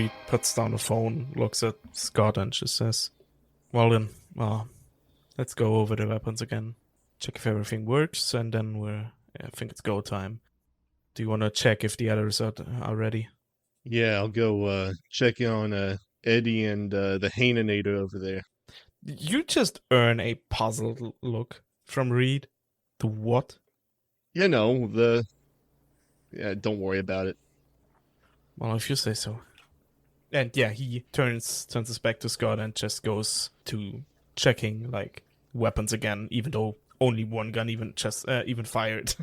Reed puts down the phone, looks at Scott, and just says, well then, let's go over the weapons again. Check if everything works, and then I think it's go time. Do you want to check if the others are ready? Yeah, I'll go check on Eddie and the Haninator over there. You just earn a puzzled look from Reed. The what? Yeah, don't worry about it. Well, if you say so. And yeah, he turns his back to Scott and just goes to checking like weapons again, even though only one gun even fired.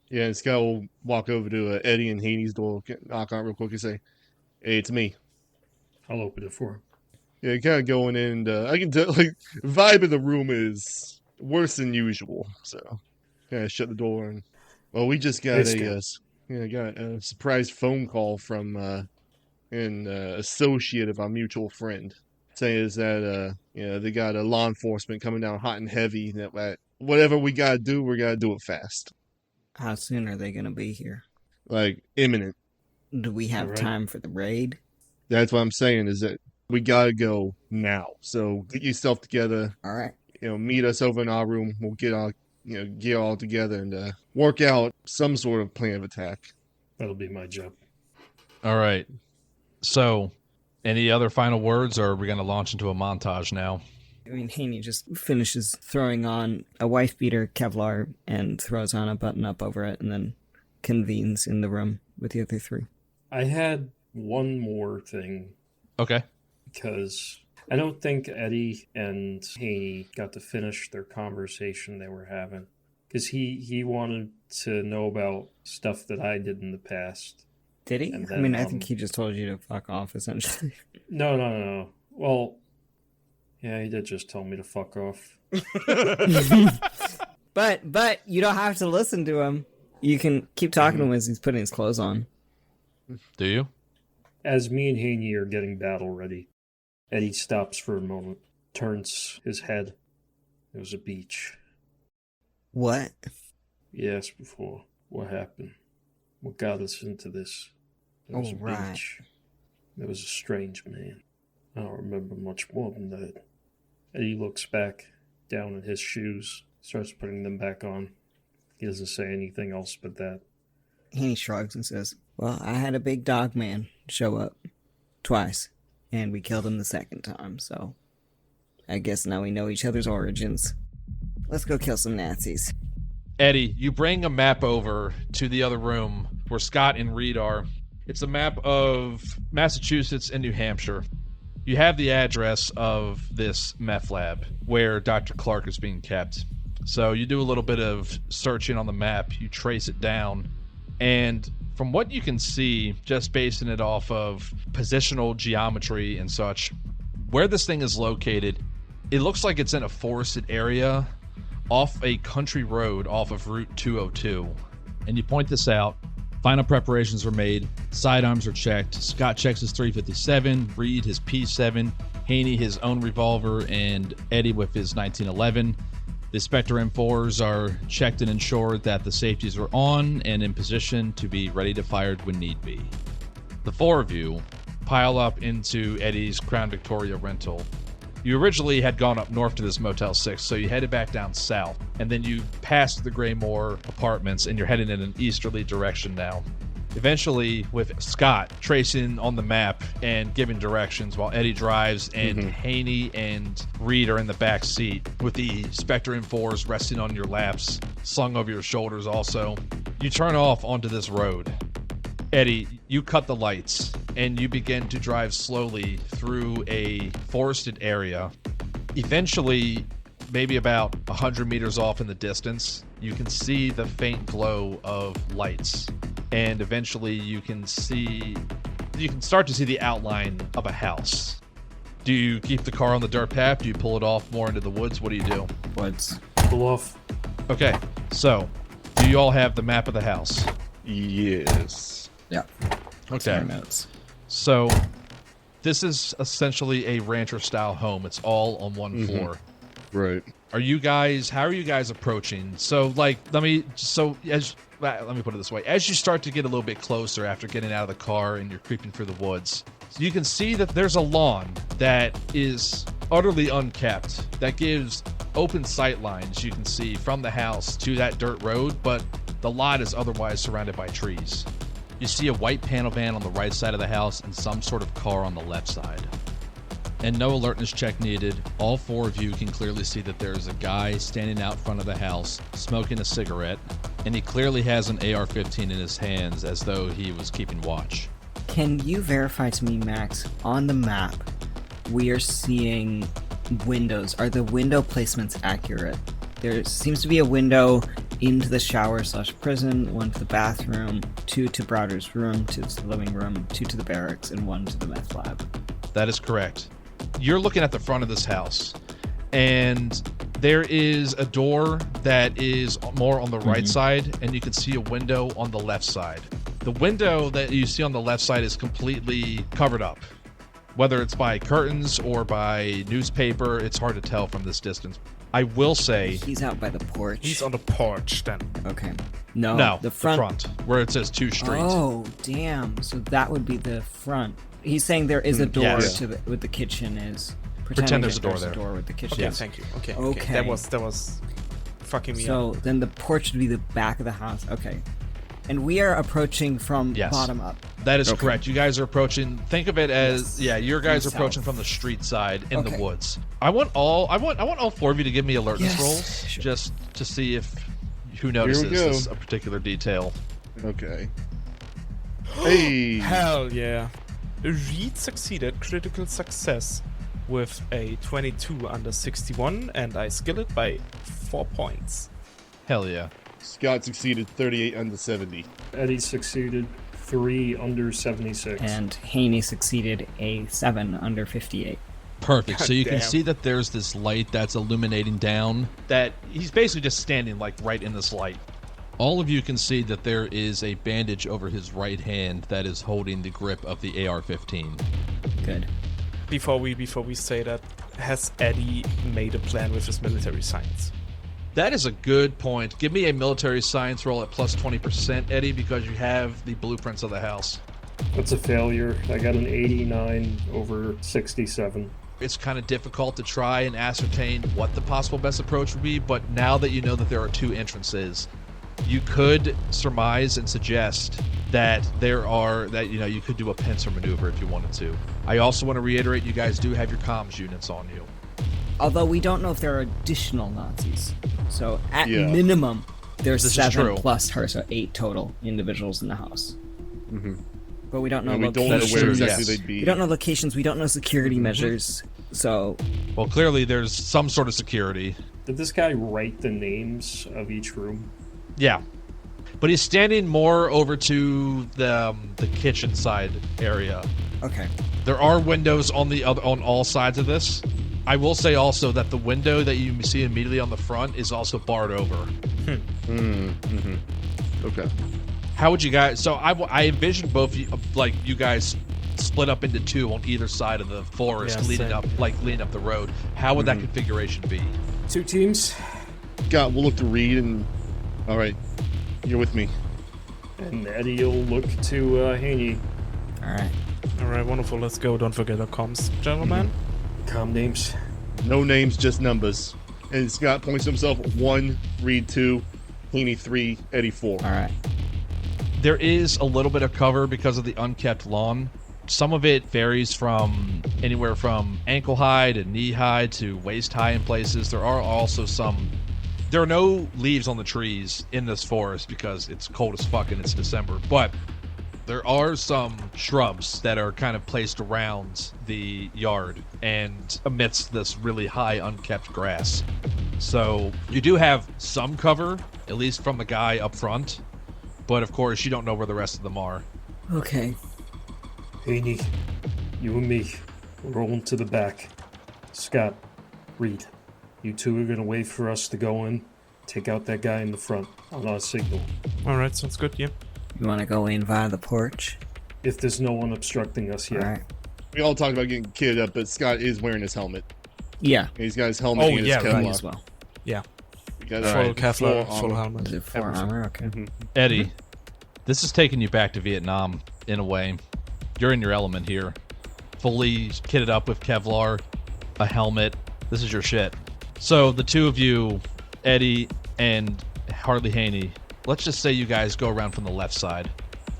Yeah, and Scott will walk over to Eddie and Haney's door, knock on it real quick, and say, "Hey, it's me." I'll open it for him. Yeah, kind of going in, and I can tell, like, the vibe of the room is worse than usual. So, kind of shut the door, and well, we just got a surprise phone call from an associate of our mutual friend, saying that they got a law enforcement coming down hot and heavy. That whatever we gotta do, we gotta do it fast. How soon are they gonna be here? Like imminent. Do we have time for the raid? That's what I'm saying. Is that we gotta go now. So get yourself together. All right. Meet us over in our room. We'll get all together and work out some sort of plan of attack. That'll be my job. All right. So, any other final words, or are we going to launch into a montage now? I mean, Haney just finishes throwing on a wife-beater Kevlar and throws on a button-up over it, and then convenes in the room with the other three. I had one more thing. Okay. Because I don't think Eddie and Haney got to finish their conversation they were having. Because he wanted to know about stuff that I did in the past. Did he? Then, I think he just told you to fuck off, essentially. No. Well, yeah, he did just tell me to fuck off. But you don't have to listen to him. You can keep talking to him as he's putting his clothes on. Do you? As me and Haney are getting battle ready, Eddie stops for a moment, turns his head. It was a beach. What? You asked before. What happened? What got us into this? There was a beach. There was a strange man. I don't remember much more than that. Eddie looks back down at his shoes, starts putting them back on. He doesn't say anything else but that. He shrugs and says, well, I had a big dog man show up twice, and we killed him the second time, so I guess now we know each other's origins. Let's go kill some Nazis. Eddie, you bring a map over to the other room where Scott and Reed are. It's a map of Massachusetts and New Hampshire. You have the address of this meth lab where Dr. Clark is being kept. So you do a little bit of searching on the map, you trace it down, and from what you can see, just basing it off of positional geometry and such, where this thing is located, it looks like it's in a forested area off a country road off of Route 202. And you point this out. Final preparations were made. Sidearms are checked. Scott checks his .357, Reed his P7, Haney his own revolver, and Eddie with his 1911. The Spectre M4s are checked and ensured that the safeties are on and in position to be ready to fire when need be. The four of you pile up into Eddie's Crown Victoria rental. You originally had gone up north to this Motel 6, so you headed back down south, and then you passed the Graymore apartments, and you're heading in an easterly direction now. Eventually, with Scott tracing on the map and giving directions while Eddie drives, and Haney and Reed are in the back seat with the Spectre M4s resting on your laps, slung over your shoulders also, you turn off onto this road. Eddie, you cut the lights, and you begin to drive slowly through a forested area. Eventually, maybe about 100 meters off in the distance, you can see the faint glow of lights. And eventually you can start to see the outline of a house. Do you keep the car on the dirt path? Do you pull it off more into the woods? What do you do? Woods. Pull off. Okay, so do you all have the map of the house? Yes. Yeah. Okay. Notes. So this is essentially a rancher style home. It's all on one floor. Right. How are you guys approaching? So let me put it this way. As you start to get a little bit closer after getting out of the car and you're creeping through the woods, So you can see that there's a lawn that is utterly unkept, that gives open sight lines, you can see, from the house to that dirt road, but the lot is otherwise surrounded by trees. You see a white panel van on the right side of the house and some sort of car on the left side. And no alertness check needed. All four of you can clearly see that there's a guy standing out front of the house smoking a cigarette, and he clearly has an AR-15 in his hands as though he was keeping watch. Can you verify to me, Max, on the map, we are seeing windows. Are the window placements accurate? There seems to be a window into the shower/prison, one to the bathroom, two to Browder's room, two to the living room, two to the barracks, and one to the meth lab. That is correct. You're looking at the front of this house, and there is a door that is more on the right side, and you can see a window on the left side. The window that you see on the left side is completely covered up. Whether it's by curtains or by newspaper, it's hard to tell from this distance. I will say... He's out by the porch. He's on the porch then. Okay. No, the front, where it says 2 Street. Oh, damn. So that would be the front. He's saying there is a door Yes. to with the kitchen is. Pretend there's a door there. A door with the kitchen. Okay, Yes. thank you. Okay. Okay. That was fucking me up. So then the porch would be the back of the house. Okay. And we are approaching from Yes. bottom up. That is correct. You guys are approaching. Think of it as your guys are South. approaching from the street side in the Okay. woods. I want all 4 of you to give me alertness Yes. rolls, Sure. just to see if who notices go. this a particular detail. Okay. Hey. Hell yeah. Reed succeeded critical success with a 22 under 61, and I skill it by 4 points. Hell yeah. Scott succeeded 38 under 70. Eddie succeeded 3 under 76. And Haney succeeded a 7 under 58. Perfect. So you can damn. see that there's this light that's illuminating down, that he's basically just standing like right in this light. All of you can see that there is a bandage over his right hand that is holding the grip of the AR-15. Good. Before we say that, has Eddie made a plan with his military science? That is a good point. Give me a military science roll at plus 20%, Eddie, because you have the blueprints of the house. That's a failure. I got an 89 over 67. It's kind of difficult to try and ascertain what the possible best approach would be, but now that you know that there are 2 entrances, you could surmise and suggest that you could do a pincer maneuver if you wanted to. I also want to reiterate, you guys do have your comms units on you. Although we don't know if there are additional Nazis. So at Yeah. minimum, there's This is 7 true. plus her, so 8 total individuals in the house. Mm-hmm. But we don't know And we don't locations. know where true, exactly yes. they'd be. We don't know locations. We don't know security measures. So Well, clearly there's some sort of security. Did this guy write the names of each room? Yeah. But he's standing more over to the kitchen side area. okay. There are windows on all sides of this. I will say also that the window that you see immediately on the front is also barred over. Okay. How would you guys... So I envisioned both you guys split up into 2 on either side of the forest, Yeah, leading same. up the road. How would that configuration be? 2 teams, Scott, we'll look to Reed and... All right. You're with me. and Eddie will look to Haney. All right. All right, wonderful. Let's go. Don't forget our comms, gentlemen. Com names. No names, just numbers. And Scott points to himself. 1, Reed 2, Haney 3, Eddie 4. All right. There is a little bit of cover because of the unkept lawn. Some of it varies from anywhere from ankle high to knee high to waist high in places. There are no leaves on the trees in this forest because it's cold as fuck and it's December, but there are some shrubs that are kind of placed around the yard and amidst this really high unkept grass. So you do have some cover, at least from the guy up front, but of course you don't know where the rest of them are. Okay. Haney, you and me, we're rolling to the back. Scott, Reed, you 2 are going to wait for us to go in, take out that guy in the front on our signal. All right, sounds good. Yeah. You want to go in via the porch? If there's no one obstructing us yet. All right. We all talked about getting kitted up, but Scott is wearing his helmet. Yeah. And he's got his helmet Oh, and his yeah, Kevlar. Me as well. Yeah. He got Full full Kevlar, armor. full helmet. Is it 4 Everything. armor? Okay. Eddie, this is taking you back to Vietnam in a way. You're in your element here. fully kitted up with Kevlar, a helmet. This is your shit. So the two of you, Eddie and Harley Haney, let's just say you guys go around from the left side.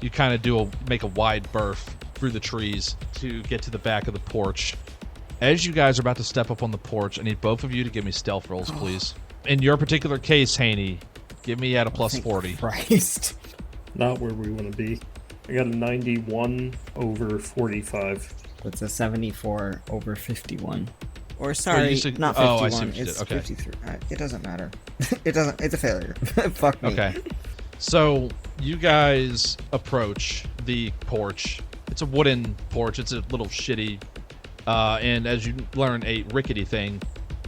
You kind of make a wide berth through the trees to get to the back of the porch. As you guys are about to step up on the porch, I need both of you to give me stealth rolls, please. In your particular case, Haney, give me at a plus 40. Christ. Not where we want to be. I got a 91 over 45. It's a 74 over 51. Or sorry, said, not 51. I see what you it's did. Okay. 53. It doesn't matter. It's a failure. Fuck me. Okay. So you guys approach the porch. It's a wooden porch. It's a little shitty. And as you learn a rickety thing,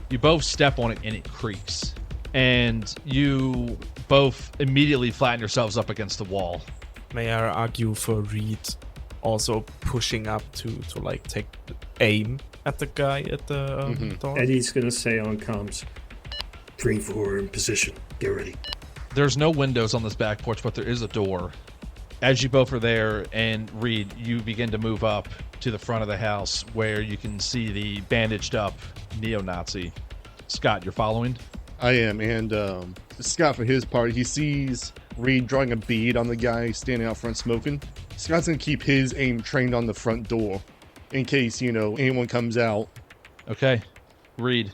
you both step on it and it creaks. And you both immediately flatten yourselves up against the wall. May I argue for Reed also pushing up to like take aim at the guy at the door? Eddie's gonna say on comms, 3-4 in position, get ready. There's no windows on this back porch, but there is a door. As you both are there, and Reed, you begin to move up to the front of the house where you can see the bandaged up neo-Nazi. Scott, you're following? I am, and Scott, for his part, he sees Reed drawing a bead on the guy standing out front smoking. Scott's gonna keep his aim trained on the front door in case, anyone comes out. Okay. Reed,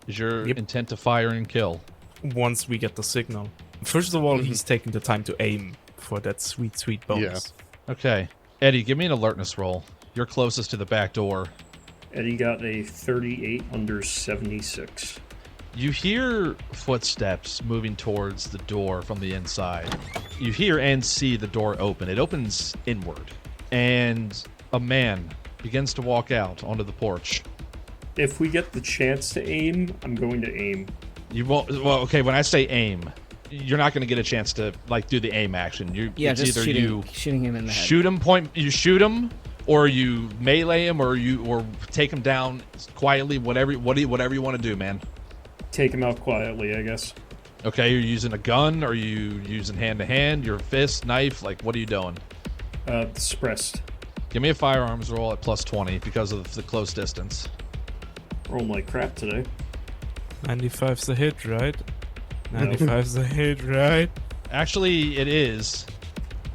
is your intent to fire and kill? Once we get the signal. First of all, he's taking the time to aim for that sweet, sweet bonus. Yeah. Okay. Eddie, give me an alertness roll. You're closest to the back door. Eddie got a 38 under 76. You hear footsteps moving towards the door from the inside. You hear and see the door open. It opens inward. And a man begins to walk out onto the porch. If we get the chance to aim, I'm going to aim. You won't. Well, okay, when I say aim, you're not going to get a chance to do the aim action. It's just either shooting him in the head. You shoot him, or you melee him, or take him down quietly. Whatever you want to do, man. Take him out quietly, I guess. Okay, you're using a gun, or are you using hand-to-hand, your fist, knife? Like, what are you doing? Suppressed. Give me a firearms roll at plus 20 because of the close distance. Rolling like crap today. 95's the hit, right? 95's the hit, right? Actually, it is.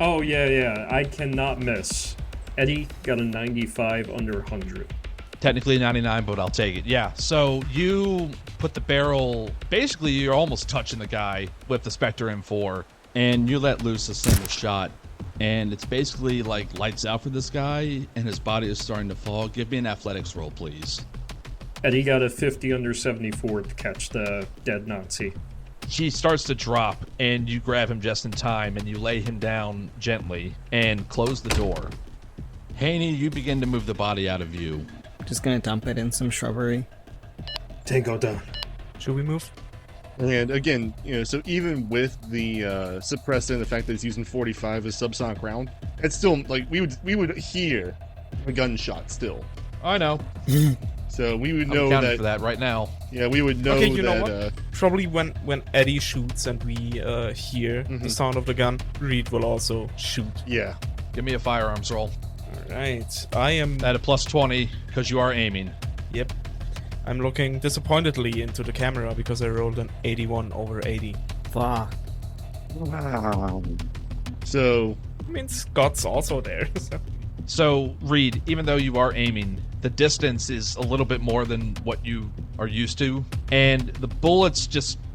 Oh, yeah. I cannot miss. Eddie got a 95 under 100. Technically 99, but I'll take it. Yeah, so you put the barrel... Basically, you're almost touching the guy with the Spectre M4, and you let loose a single shot. And it's basically like lights out for this guy, and his body is starting to fall. Give me an athletics roll, please. Eddie got a 50 under 74 to catch the dead Nazi. He starts to drop, and you grab him just in time, and you lay him down gently and close the door. Haney, you begin to move the body out of view. Just gonna dump it in some shrubbery. Tango down. Should we move? And again, so even with the suppressor and the fact that it's using 45 as subsonic round, it's still like we would hear a gunshot still. I know. So we would I'm know accounting that for that right now. Yeah, we would know Okay, that. you know what? Probably when Eddie shoots and we hear the sound of the gun, Reed will also shoot. Yeah. Give me a firearms roll. Alright, I am... At a plus 20, because you are aiming. Yep. I'm looking disappointedly into the camera because I rolled an 81 over 80. Fuck. Wow. So... I mean, Scott's also there, so... So, Reed, even though you are aiming, the distance is a little bit more than what you are used to, and the bullets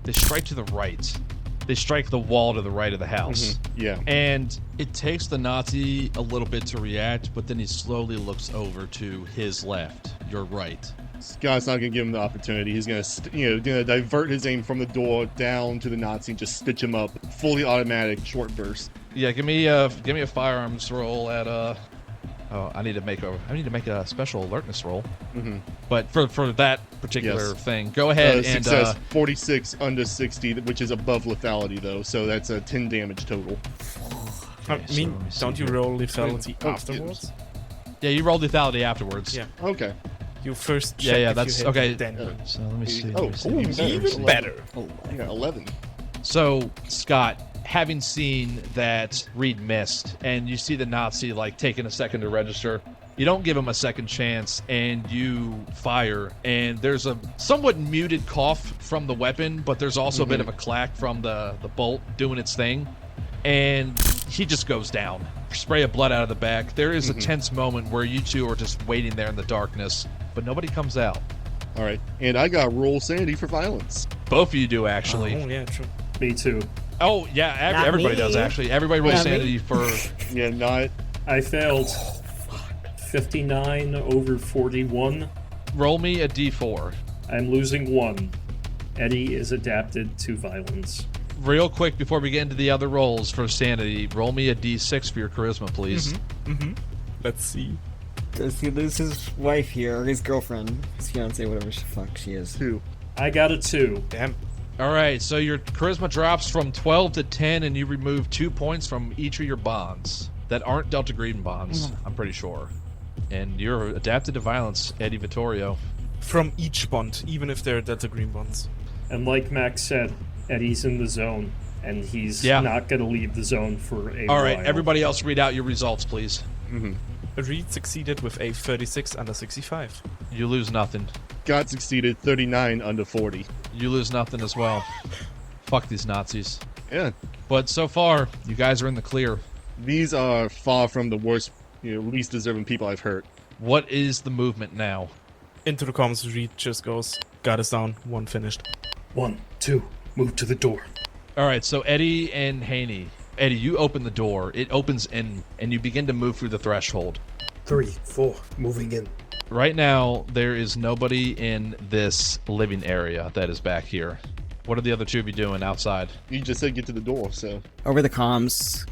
they strike to the right. They strike the wall to the right of the house. Yeah. And it takes the Nazi a little bit to react, but then he slowly looks over to his left, your right. Scott's not going to give him the opportunity. He's going to, gonna divert his aim from the door down to the Nazi and just stitch him up. Fully automatic, short burst. Yeah, give me a firearms roll at Oh, I need to make a special alertness roll. But for that particular thing, go ahead and success 46 under 60, which is above lethality though, so that's a 10 damage total. Okay, I mean, don't you roll lethality Oh, afterwards? Yeah, you roll lethality afterwards. Yeah. Okay. You first check Yeah, if that's you hit, okay. then So let me see. Oh, even better. Yeah, 11. So, Scott, having seen that Reed missed, and you see the Nazi, taking a second to register, You don't give him a second chance, and you fire, and there's a somewhat muted cough from the weapon, but there's also a bit of a clack from the bolt doing its thing, and he just goes down. Spray of blood out of the back. There is a tense moment where you two are just waiting there in the darkness, but nobody comes out. All right, and I got roll sanity for violence. Both of you do, actually. Oh, yeah, true. Me too. Oh, yeah, Not everybody me. does, actually. Everybody rolls Not me. sanity for... Yeah, not. I failed. 59 over 41. Roll me a d4. I'm losing 1. Eddie is adapted to violence. Real quick, before we get into the other rolls for sanity, roll me a d6 for your charisma, please. Let's see. Does he lose his wife here, or his girlfriend, his fiance, whatever the fuck she is? 2. I got a 2. Damn. All right, so your charisma drops from 12 to 10, and you remove 2 points from each of your bonds that aren't Delta Green bonds, I'm pretty sure. And you're adapted to violence, Eddie Vittorio. From each bond, even if they're Delta Green bonds. And like Max said, Eddie's in the zone, and he's not going to leave the zone for a while. All right, everybody else read out your results, please. Reed succeeded with a 36 under 65. You lose nothing. Scott succeeded 39 under 40. You lose nothing as well. Fuck these Nazis. Yeah, But so far, you guys are in the clear. these are far from the worst, least deserving people I've hurt. What is the movement now? Into the comms, Reed just goes, got us down, 1 finished. 1, 2, move to the door. All right, so Eddie and Haney. Eddie, you open the door. It opens in, and you begin to move through the threshold. 3, 4, moving in. Right now, there is nobody in this living area that is back here. What are the other two of you doing outside? You just said get to the door, so. Over the comms,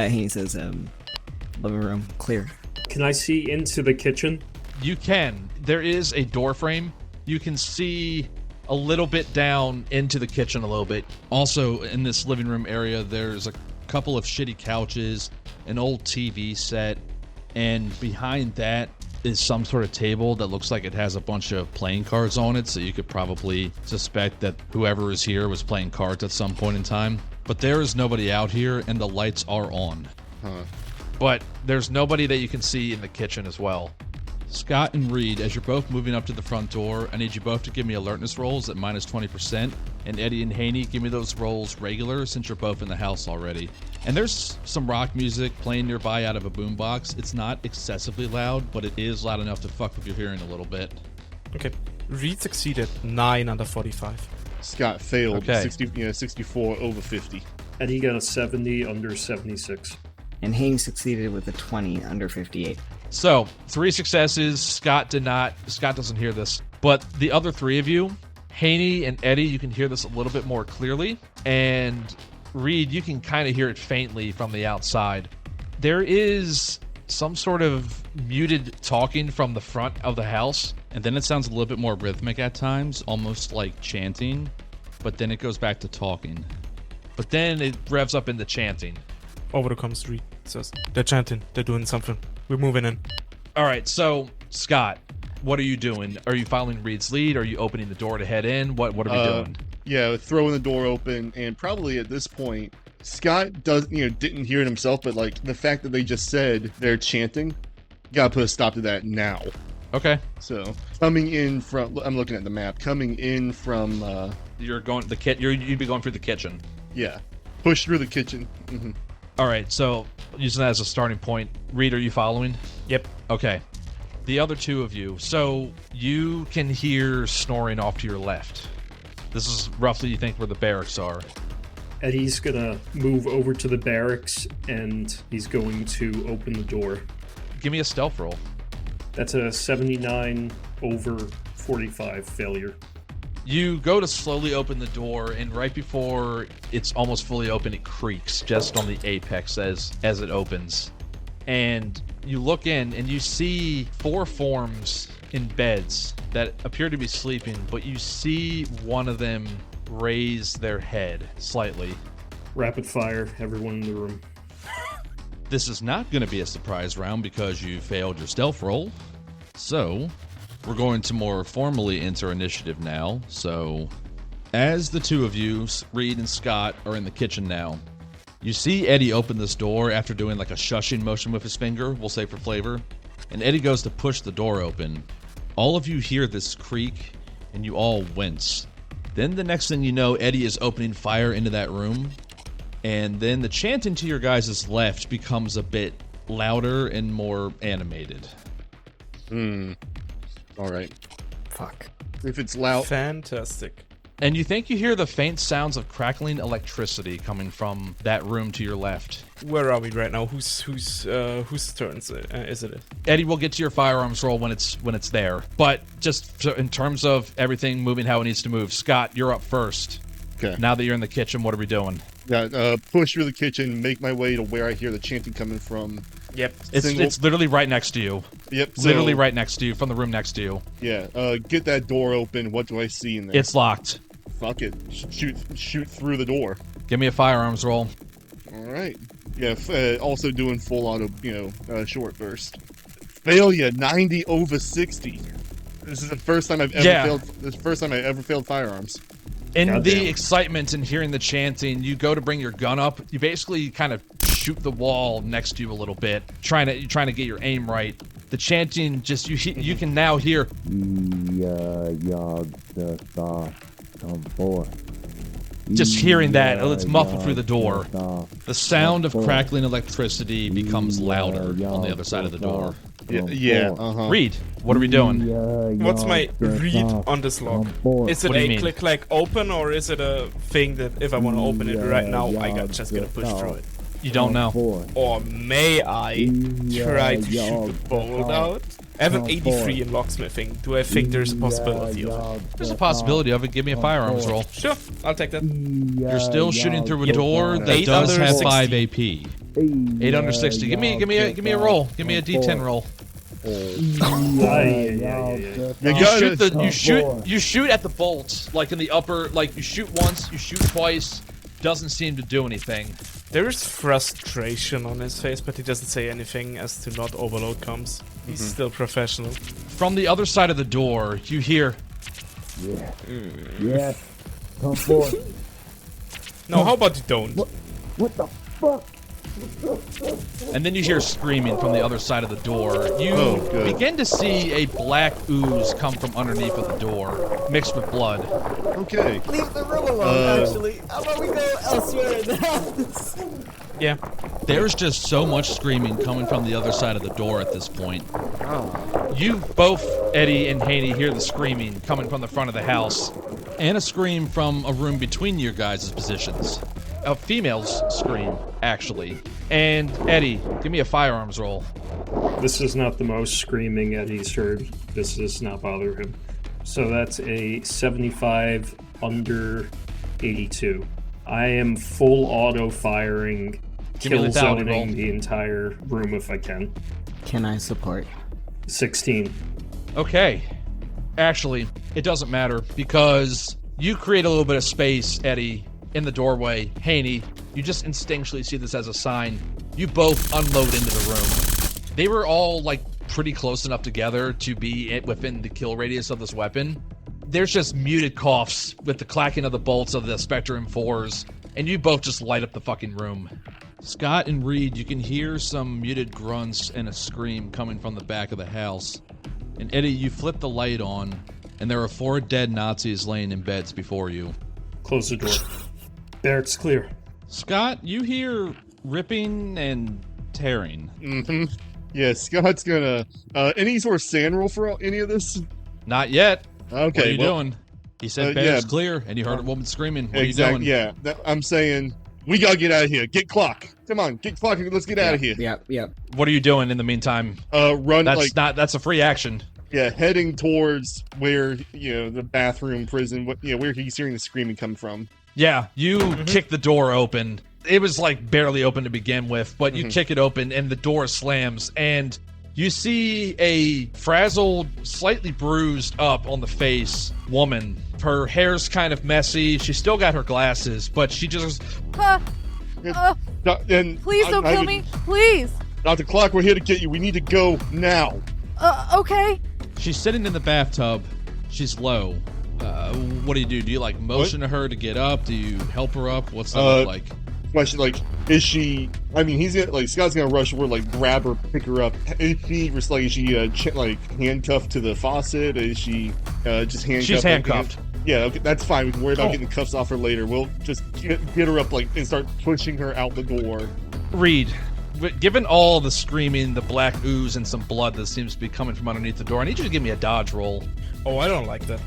he says, living room, clear. Can I see into the kitchen? You can. There is a door frame. You can see a little bit down into the kitchen a little bit. Also, in this living room area, there's a couple of shitty couches, an old TV set, and behind that is some sort of table that looks like it has a bunch of playing cards on it, so you could probably suspect that whoever is here was playing cards at some point in time. But there is nobody out here, and the lights are on. But there's nobody that you can see in the kitchen as well. Scott and Reed, as you're both moving up to the front door, I need you both to give me alertness rolls at minus 20%. And Eddie and Haney, give me those rolls regular since you're both in the house already. And there's some rock music playing nearby out of a boombox. It's not excessively loud, but it is loud enough to fuck with your hearing a little bit. Okay. Reed succeeded 9 under 45. Scott failed Okay. 64 over 50. Eddie got a 70 under 76. And Haney succeeded with a 20 under 58. So, 3 successes. Scott doesn't hear this. But the other 3 of you, Haney and Eddie, you can hear this a little bit more clearly. And Reed, you can kind of hear it faintly from the outside. There is some sort of muted talking from the front of the house. And then it sounds a little bit more rhythmic at times, almost like chanting. But then it goes back to talking. But then it revs up into chanting. Over the comms, Reed says, they're chanting, they're doing something. We're moving in. All right, so Scott, what are you doing? Are you following Reed's lead? Are you opening the door to head in? What are we doing? Yeah, throwing the door open, and probably at this point, Scott didn't hear it himself, but like the fact that they just said they're chanting, gotta put a stop to that now. Okay, So coming in from, I'm looking at the map. Coming in from, you're going you'd be going through the kitchen. yeah, push through the kitchen. All right, so using that as a starting point, Reed, are you following? Yep. Okay. The other 2 of you, so you can hear snoring off to your left. This is roughly, you think, where the barracks are. Eddie's going to move over to the barracks, and he's going to open the door. Give me a stealth roll. That's a 79 over 45 failure. You go to slowly open the door, and right before it's almost fully open, it creaks just on the apex as it opens. And you look in, and you see 4 forms in beds that appear to be sleeping, but you see one of them raise their head slightly. Rapid fire, everyone in the room. This is not going to be a surprise round because you failed your stealth roll. So, we're going to more formally enter initiative now. So, as the 2 of you, Reed and Scott, are in the kitchen now, you see Eddie open this door after doing like a shushing motion with his finger, we'll say for flavor. and Eddie goes to push the door open. All of you hear this creak, and you all wince. Then the next thing you know, Eddie is opening fire into that room, and then the chanting to your guys' left becomes a bit louder and more animated. All right. Fuck. If it's loud. Fantastic. And you think you hear the faint sounds of crackling electricity coming from that room to your left. Where are we right now? Whose turn is it? Eddie will get to your firearms roll when it's there. But just in terms of everything moving how it needs to move, Scott, you're up first. Okay. Now that you're in the kitchen, what are we doing? Yeah, push through the kitchen, make my way to where I hear the chanting coming from. Yep. It's literally right next to you. Yep. Literally right next to you, from the room next to you. Yeah. Get that door open. What do I see in there? It's locked. Fuck it. Shoot through the door. Give me a firearms roll. All right. Yeah. Also doing full auto. Short burst. Failure 90 over 60. This is the first time I've ever failed. This is the first time I ever failed firearms. In the excitement and hearing the chanting, you go to bring your gun up. You basically kind of shoot the wall next to you a little bit, trying to get your aim right. The chanting, just you can now hear. Just hearing that, it's muffled through the door. The sound of crackling electricity becomes louder on the other side of the door. Yeah. Reed, what are we doing? What's my read on this lock? Is it What do you a mean? click like open, or is it a thing that if I want to open it right now, just gotta push through it? You don't know. Or may I try to shoot the bolt out? I have an 83 in locksmithing. Do I think there's a possibility of it? There's a possibility of it. Give me a firearms roll. Sure, I'll take that. You're still shooting through a door that 8 does under have 60. 5 AP. 8 under 60. Give me a roll. Give me a D10 roll. You shoot at the bolts, like in the upper, like you shoot once, you shoot twice, doesn't seem to do anything. There is frustration on his face, but he doesn't say anything as to not overload comes. He's still professional. From the other side of the door, you hear. Yeah. Come forth. No, how about you don't? What the fuck? And then you hear screaming from the other side of the door. You begin to see a black ooze come from underneath of the door, mixed with blood. Okay. Leave the room alone, actually. How about we go elsewhere in the house? Yeah. There's just so much screaming coming from the other side of the door at this point. You both, Eddie and Haney, hear the screaming coming from the front of the house, and a scream from a room between your guys' positions. A female's scream, actually. And Eddie, give me a firearms roll. This is not the most screaming Eddie's heard. This does not bother him. So that's a 75 under 82. I am full auto firing, Give me a kill lethality roll. zoning the entire room if I can. Can I support? 16. Okay. Actually, it doesn't matter because you create a little bit of space, Eddie, in the doorway. Haney, you just instinctually see this as a sign. You both unload into the room. They were all, like, pretty close enough together to be within the kill radius of this weapon. There's just muted coughs with the clacking of the bolts of the Spectre M4s, and you both just light up the fucking room. Scott and Reed, you can hear some muted grunts and a scream coming from the back of the house. And Eddie, you flip the light on, and there are 4 dead Nazis laying in beds before you. Close the door. Barracks clear. Scott, you hear ripping and tearing. Mm-hmm. Yeah, Scott's gonna... any sort of sand roll for any of this? Not yet. Okay, What are you doing? He said barracks yeah. clear, and you heard a woman screaming. What Exactly, are you doing? yeah. I'm saying, we gotta get out of here. Get clock. Come on, get clock. Let's get out of here. Yep. What are you doing in the meantime? Run, That's a free action. Yeah, heading towards where, the bathroom, prison, where he's hearing the screaming come from. Yeah, you kick the door open. It was like barely open to begin with, but you kick it open and the door slams, and you see a frazzled, slightly bruised up on the face woman. Her hair's kind of messy. She's still got her glasses, but she just... Please don't kill me. Please. Dr. Clock, we're here to get you. We need to go now. Okay. She's sitting in the bathtub. She's low. What do? Do you, motion to her to get up? Do you help her up? What's that look like? Question, Is she? I mean, he's gonna Scott's gonna rush forward, grab her, pick her up. Is she handcuffed to the faucet? Is she just handcuffed? She's handcuffed. Yeah, okay, that's fine. We can worry about getting the cuffs off her later. We'll just get her up and start pushing her out the door. Reed, given all the screaming, the black ooze, and some blood that seems to be coming from underneath the door, I need you to give me a dodge roll. Oh, I don't like that.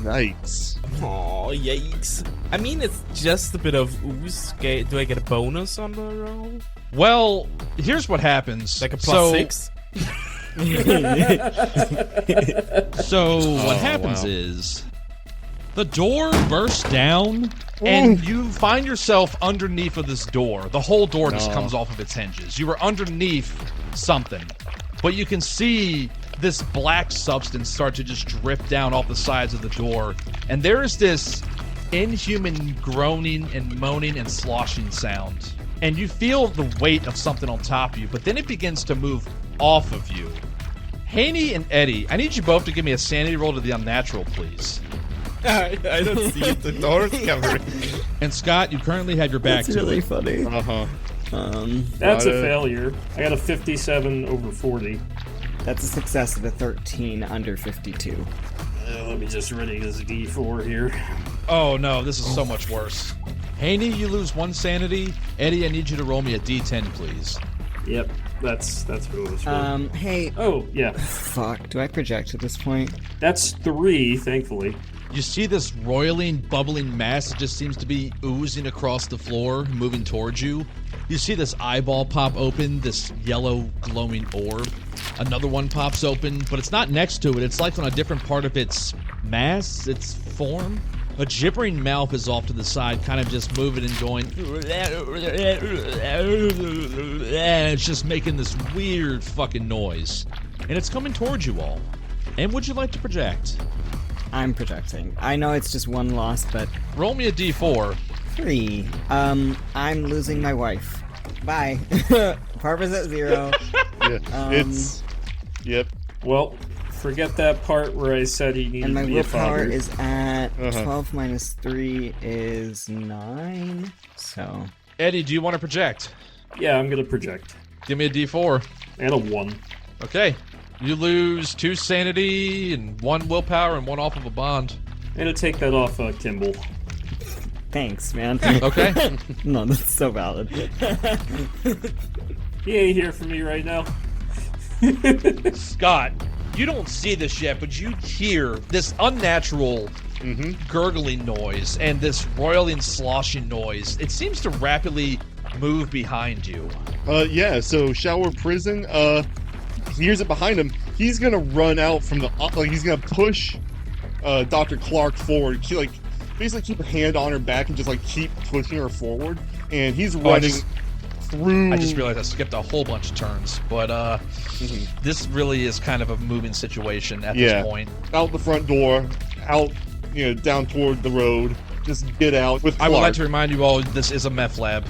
Nice. Oh, yikes. I mean, it's just a bit of ooze. Do I get a bonus on the roll? Well, here's what happens. Like a +6? So what happens is the door bursts down and you find yourself underneath of this door. The whole door just comes off of its hinges. You are underneath something, but you can see this black substance start to just drip down off the sides of the door, and there is this inhuman groaning and moaning and sloshing sound, and you feel the weight of something on top of you, but then it begins to move off of you. Haney and Eddie, I need you both to give me a sanity roll to the unnatural, please. I don't see it. The door's covering. And Scott, you currently have your back That's to really it. funny. That's a failure. I got a 57 over 40. That's a success of a 13 under 52. Let me just ready this D4 here. Oh no, this is so much worse. Haney, you lose 1 sanity. Eddie, I need you to roll me a D10, please. Yep, that's what it was for. Hey. Oh, yeah. Fuck, do I project at this point? That's 3, thankfully. You see this roiling, bubbling mass that just seems to be oozing across the floor, moving towards you. You see this eyeball pop open, this yellow glowing orb. Another one pops open, but it's not next to it. It's like on a different part of its mass, its form. A gibbering mouth is off to the side, kind of just moving and going. And it's just making this weird fucking noise. And it's coming towards you all. And would you like to project? I'm projecting. I know it's just 1 loss, but... Roll me a d4. 3. I'm losing my wife. Bye. Parva's at 0. Yeah, Yep. Well, forget that part where I said he needed And my to be a willpower father. is at 12 minus 3 is 9. So... Eddie, do you want to project? Yeah, I'm gonna project. Give me a d4. And a 1. Okay. You lose 2 sanity and 1 willpower and 1 off of a bond. I'm gonna take that off Kimball. Thanks, man. Okay. No, that's so valid. He ain't here for me right now. Scott, you don't see this yet, but you hear this unnatural gurgling noise and this roiling, sloshing noise. It seems to rapidly move behind you. Yeah, so Shower Prison, he hears it behind him. He's gonna run out from the, he's gonna push Dr. Clark forward. Basically keep a hand on her back and just, keep pushing her forward. And he's running through... I just realized I skipped a whole bunch of turns, but this really is kind of a moving situation at this point. Out the front door, out, down toward the road. Just get out with Clark. I would like to remind you all, this is a meth lab.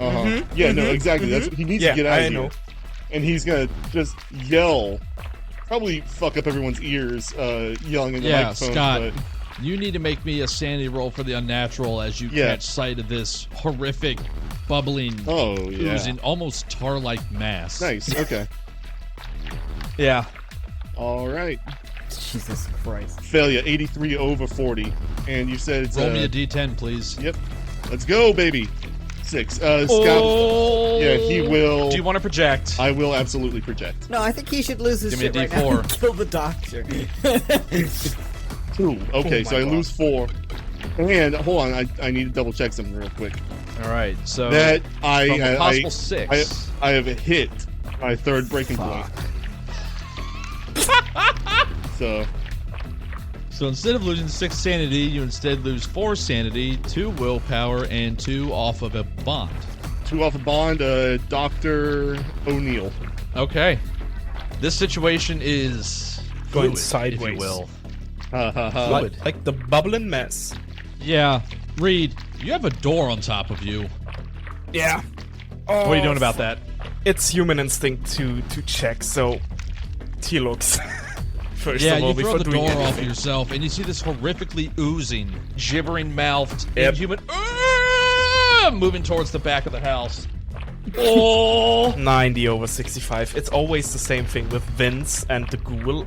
Yeah, no, exactly. That's he needs to get out of here. And he's gonna just yell, probably fuck up everyone's ears, yelling in the microphone. Scott, but... you need to make me a sanity roll for the unnatural as you catch sight of this horrific, bubbling, oozing, almost tar-like mass. Nice. Okay. Yeah. All right. Jesus Christ. Failure, 83 over 40. And you said it's... Roll me a d10, please. Yep. Let's go, baby. 6. Scott... Yeah, he will... Do you want to project? I will absolutely project. No, I think he should lose his Give me shit a right now D4. and kill the doctor. 2. Okay, so I lose 4. And, hold on, I need to double check something real quick. All right, so... That from a possible 6. I have hit my 3rd breaking point. So instead of losing 6 sanity, you instead lose 4 sanity, 2 willpower, and 2 off of a bond. 2 off a bond, Dr. O'Neill. Okay. This situation is Going fluid, sideways. if you will. Like the bubbling mess. Yeah. Reed, you have a door on top of you. Yeah. What are you doing about that? It's human instinct to check, so he looks. First Yeah, of all, you throw before the doing door off anything. yourself, and you see this horrifically oozing, gibbering mouthed, Yep. inhuman moving towards the back of the house. Oh, 90 over 65. It's always the same thing with Vince and the ghoul.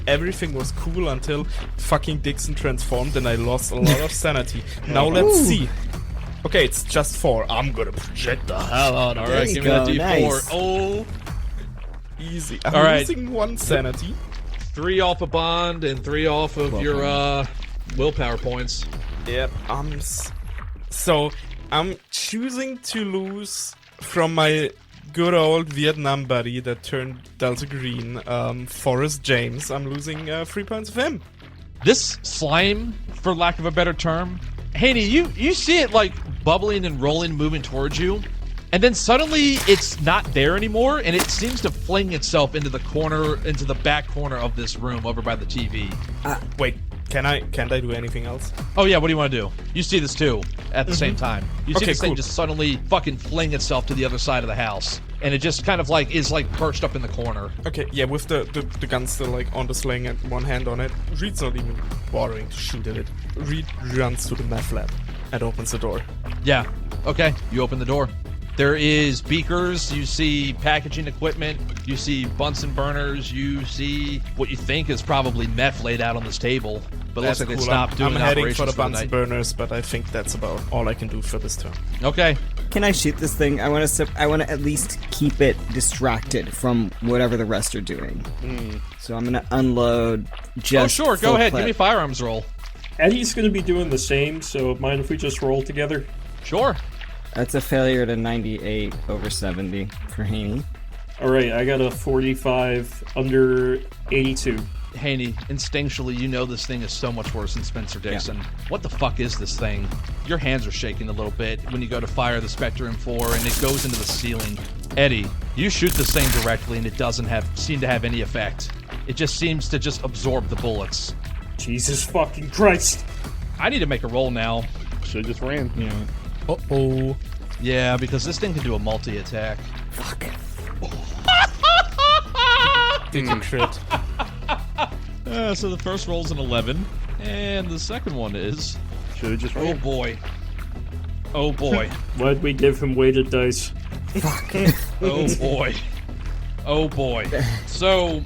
Everything was cool until fucking Dixon transformed and I lost a lot of sanity. Now let's see. Okay, it's just 4. I'm gonna project the hell out of it. All right, give me that D4. Nice. Oh, Easy. I'm All right. losing 1 sanity. 3 off a bond and 3 off of your willpower points. Yep. So I'm choosing to lose from my good old Vietnam buddy that turned Delta Green, Forrest James. I'm losing 3 points of him. This slime, for lack of a better term, Haney, you see it like bubbling and rolling, moving towards you, and then suddenly it's not there anymore, and it seems to fling itself into the back corner of this room over by the TV. Wait, can't I do anything else? Oh yeah, what do you want to do? You see this too at the same time. You see Okay, this thing cool. just suddenly fucking fling itself to the other side of the house, and it just kind of like is like perched up in the corner. Okay, yeah, with the gun still like on the sling and one hand on it. Reed's not even bothering to shoot at it. Reed runs to the meth lab and opens the door. Yeah. Okay. You open the door. There is beakers, you see packaging equipment, you see Bunsen burners, you see what you think is probably meth laid out on this table. But it looks like they stopped doing I'm heading operations for the for Bunsen night. burners, but I think that's about all I can do for this turn. Okay. Can I shoot this thing? I want to at least keep it distracted from whatever the rest are doing. So I'm gonna unload just. Oh sure, go full ahead, clip. give me a firearms roll. Eddie's going to be doing the same, so mind if we just roll together? Sure. That's a failure to 98 over 70 for Haney. Alright, I got a 45 under 82. Haney, instinctually, you know this thing is so much worse than Spencer Dixon. What the fuck is this thing? Your hands are shaking a little bit when you go to fire the Spectre M4 and it goes into the ceiling. Eddie, you shoot this thing directly and it doesn't seem to have any effect. It just seems to just absorb the bullets. Jesus fucking Christ! I need to make a roll now. Should've just ran. Yeah. Uh-oh. Yeah, because this thing can do a multi-attack. Fuck. Did you crit? So the first roll's an 11, and the second one is... Should've just Oh ran. boy. Oh boy. Why'd we give him weighted dice? Oh boy. Oh boy. So,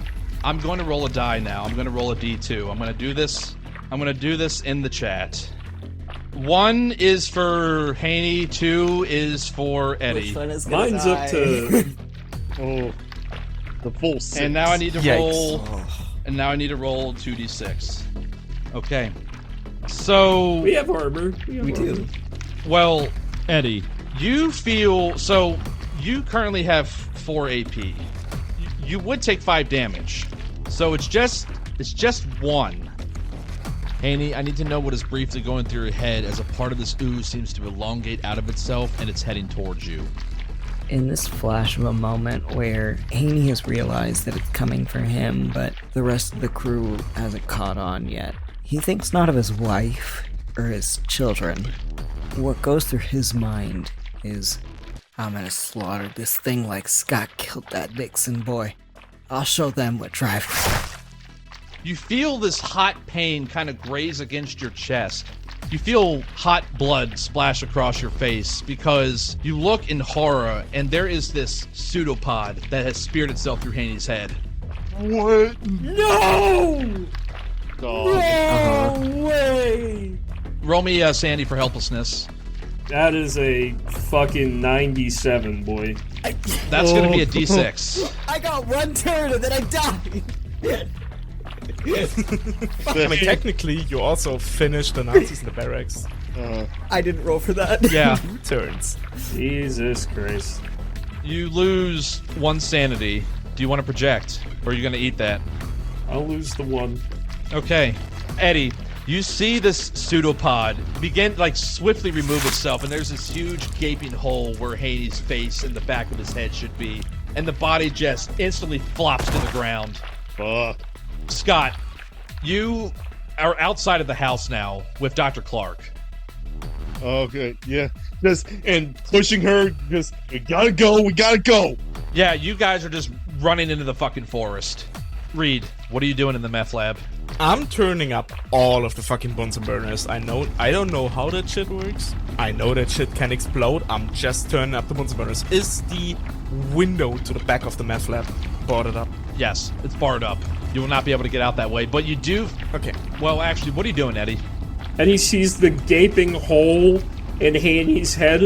I'm going to roll a die now. I'm going to roll a D2. I'm going to do this in the chat. 1 is for Haney, 2 is for Eddie. Which one is gonna Mine's die? up to... Oh, the full 6. And now I need to Yikes. roll. And now I need to roll 2d6. Okay. So, We have armor. We do. well, Eddie, you feel so. You currently have 4 AP. You would take 5 damage. So it's just 1. Haney, I need to know what is briefly going through your head as a part of this ooze seems to elongate out of itself and it's heading towards you. In this flash of a moment where Haney has realized that it's coming for him, but the rest of the crew hasn't caught on yet, he thinks not of his wife or his children. What goes through his mind is, I'm gonna slaughter this thing like Scott killed that Dixon boy. I'll show them what drive. You feel this hot pain kind of graze against your chest. You feel hot blood splash across your face because you look in horror and there is this pseudopod that has speared itself through Haney's head. What? No! God. No way! Roll me Sandy for helplessness. That is a fucking 97, boy. That's going to be a D6. I got one turn and then I died! I mean, technically, you also finished the Nazis in the barracks. I didn't roll for that. Yeah. 2 turns. Jesus Christ. You lose 1 sanity. Do you want to project? Or are you going to eat that? I'll lose the 1. Okay. Eddie, you see this pseudopod begin, like, swiftly remove itself, and there's this huge gaping hole where Haney's face and the back of his head should be, and the body just instantly flops to the ground. Fuck. Scott, you are outside of the house now with Dr. Clark. Okay, yeah. And pushing her, just, we gotta go. Yeah, you guys are just running into the fucking forest. Reed, what are you doing in the meth lab? I'm turning up all of the fucking Bunsen burners. I don't know how that shit works. I know that shit can explode. I'm just turning up the Bunsen burners. Is the window to the back of the meth lab boarded up? Yes, it's barred up. You will not be able to get out that way, but you do... Okay. Well, actually, what are you doing, Eddie? Eddie sees the gaping hole in Haney's head,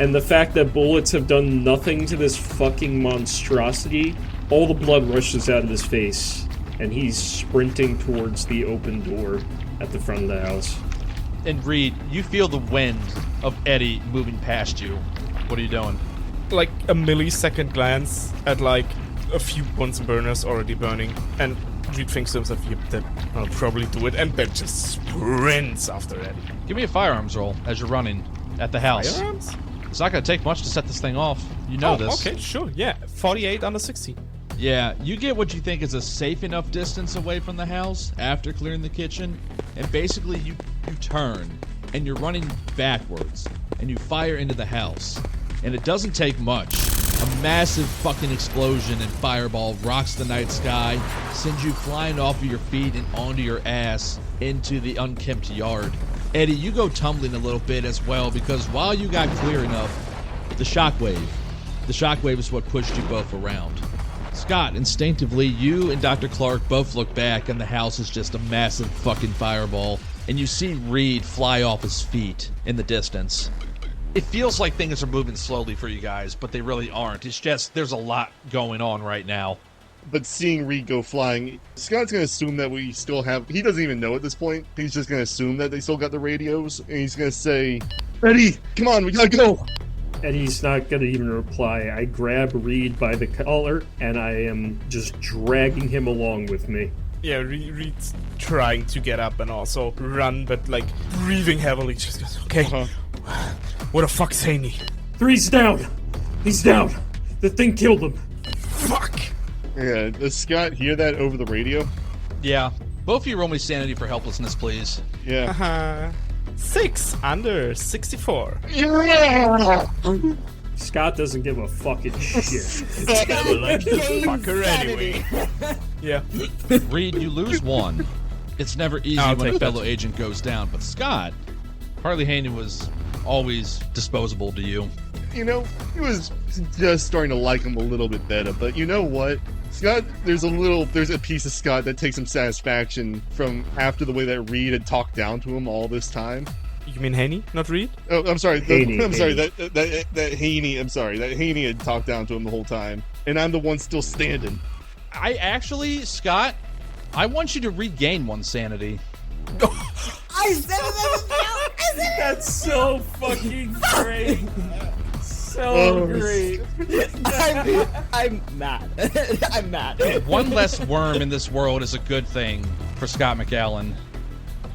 and the fact that bullets have done nothing to this fucking monstrosity. All the blood rushes out of his face, and he's sprinting towards the open door at the front of the house. And Reed, you feel the wind of Eddie moving past you. What are you doing? Like a millisecond glance at like a few Bunsen burners already burning, and Reed thinks to himself, yep, I'll probably do it, and then just sprints after Eddie. Give me a firearms roll as you're running at the house. Firearms? It's not going to take much to set this thing off. You know this. Okay, sure, yeah. 48 under 60. Yeah, you get what you think is a safe enough distance away from the house after clearing the kitchen, and basically you turn, and you're running backwards, and you fire into the house. And it doesn't take much. A massive fucking explosion and fireball rocks the night sky, sends you flying off of your feet and onto your ass into the unkempt yard. Eddie, you go tumbling a little bit as well, because while you got clear enough, the shockwave is what pushed you both around. Scott, instinctively, you and Dr. Clark both look back, and the house is just a massive fucking fireball, and you see Reed fly off his feet in the distance. It feels like things are moving slowly for you guys, but they really aren't. It's just, there's a lot going on right now. But seeing Reed go flying, Scott's going to assume that we still have... He doesn't even know at this point. He's just going to assume that they still got the radios, and he's going to say, Eddie, come on, we gotta go! Eddie's not gonna even reply. I grab Reed by the collar, and I am just dragging him along with me. Yeah, Reed's trying to get up and also run, but like breathing heavily. Just goes, okay, what the fuck's Haney? 3's down! He's down! The thing killed him! Fuck! Yeah, does Scott hear that over the radio? Yeah. Both of you roll me sanity for helplessness, please. Yeah. 6 under 64. Yeah! Scott doesn't give a fucking shit. I like this fucker anyway. Yeah. Reed, you lose 1. It's never easy I'll when a take fellow that. agent goes down, but Scott, Harley Haney was always disposable to you. You know, he was just starting to like him a little bit better, but you know what? Scott, there's a piece of Scott that takes some satisfaction from after the way that Reed had talked down to him all this time. You mean Haney, not Reed? Oh, I'm sorry. Haney, I'm sorry. Haney. That Haney. I'm sorry. That Haney had talked down to him the whole time, and I'm the one still standing. I actually, Scott, I want you to regain 1 sanity. I said it. That's so fucking great. So Oh, great. I'm mad. I'm mad. 1 less worm in this world is a good thing for Scott Macallan.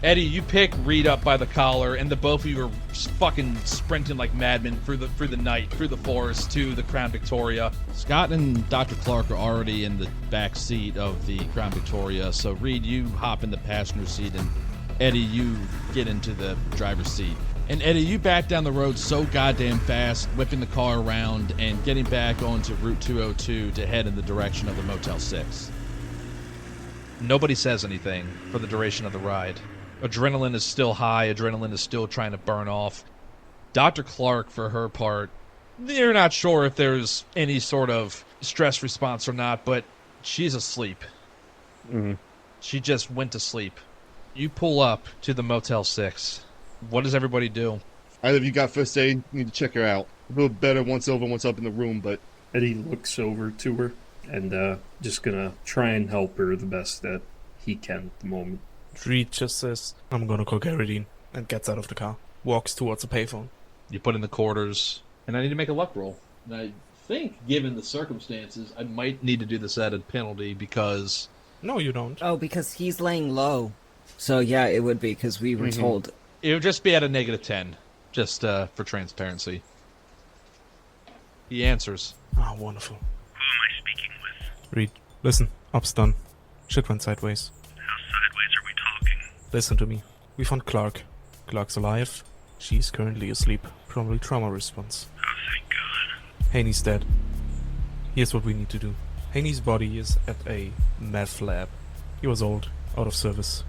Eddie, you pick Reed up by the collar, and the both of you are fucking sprinting like madmen through the night, through the forest to the Crown Victoria. Scott and Dr. Clark are already in the back seat of the Crown Victoria, so Reed, you hop in the passenger seat, and Eddie, you get into the driver's seat. And Eddie, you back down the road so goddamn fast, whipping the car around and getting back onto Route 202 to head in the direction of the Motel 6. Nobody says anything for the duration of the ride. Adrenaline is still high. Adrenaline is still trying to burn off. Dr. Clark, for her part, they're not sure if there's any sort of stress response or not, but she's asleep. Mm-hmm. She just went to sleep. You pull up to the Motel 6. What does everybody do? Either of you got first aid, you need to check her out. A little better once over, once up in the room, but... Eddie looks over to her and just gonna try and help her the best that he can at the moment. Reed just says, I'm gonna call CARRADINE, and gets out of the car. Walks towards the payphone. You put in the quarters, and I need to make a luck roll. And I think, given the circumstances, I might need to do this at a penalty because... No, you don't. Oh, because he's laying low. So yeah, it would be because we were told. It would just be at a -10, just for transparency. He answers. Ah, wonderful. Who am I speaking with? Reed, listen, up's done. Shit went sideways. How sideways are we talking? Listen to me. We found Clark. Clark's alive. She's currently asleep. Probably trauma response. Oh, thank God. Haney's dead. Here's what we need to do. Haney's body is at a meth lab. He was old, out of service.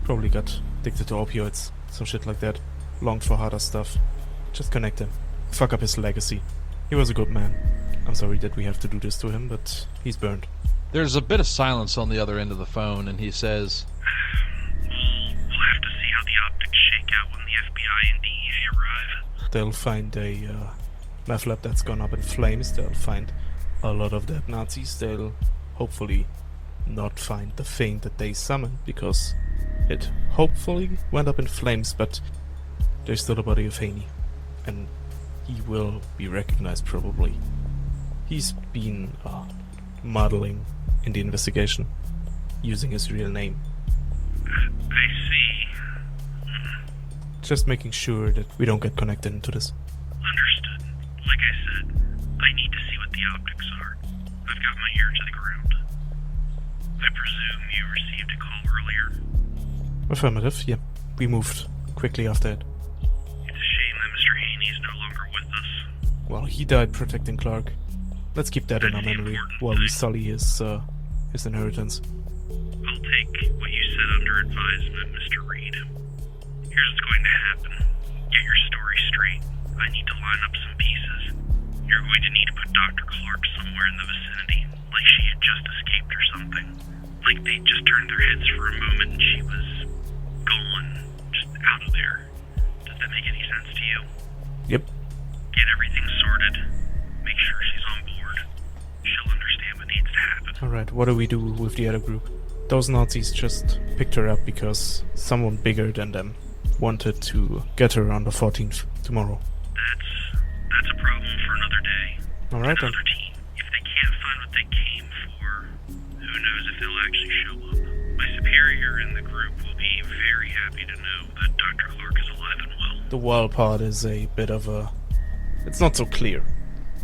Probably got addicted to opioids, some shit like that. Longed for harder stuff. Just connect him. Fuck up his legacy. He was a good man. I'm sorry that we have to do this to him, but he's burned. There's a bit of silence on the other end of the phone, and he says, We'll have to see how the optics shake out when the FBI and DEA arrive. They'll find a meth lab that's gone up in flames. They'll find a lot of dead Nazis. They'll hopefully not find the thing that they summoned, because it hopefully went up in flames, but there's still the body of Haney. And he will be recognized, probably. He's been modeling in the investigation, using his real name. I see. Just making sure that we don't get connected into this. Understood. Like I said, I need to see what the optics are. I've got my ear to the ground. I presume you received a call earlier? Affirmative, yeah. We moved quickly after it. It's a shame that Mr. Haney is no longer with us. Well, he died protecting Clark. Let's keep that in our memory while we sully his inheritance. I'll take what you said under advisement, Mr. Reed. Here's what's going to happen. Get your story straight. I need to line up some pieces. You're going to need to put Dr. Clark somewhere in the vicinity, like she had just escaped or something. Like they just turned their heads for a moment and she was gone, just out of there. Does that make any sense to you? Yep. Get everything sorted. Make sure she's on board. She'll understand what needs to happen. Alright, what do we do with the other group? Those Nazis just picked her up because someone bigger than them wanted to get her on the 14th, tomorrow. That's a problem for another day. Alright then. Another team. If they can't find what they came for, who knows if they'll actually show up. My superior in the group will be very happy to know that Dr. Clark is alive and well. The well part is a bit of a... It's not so clear.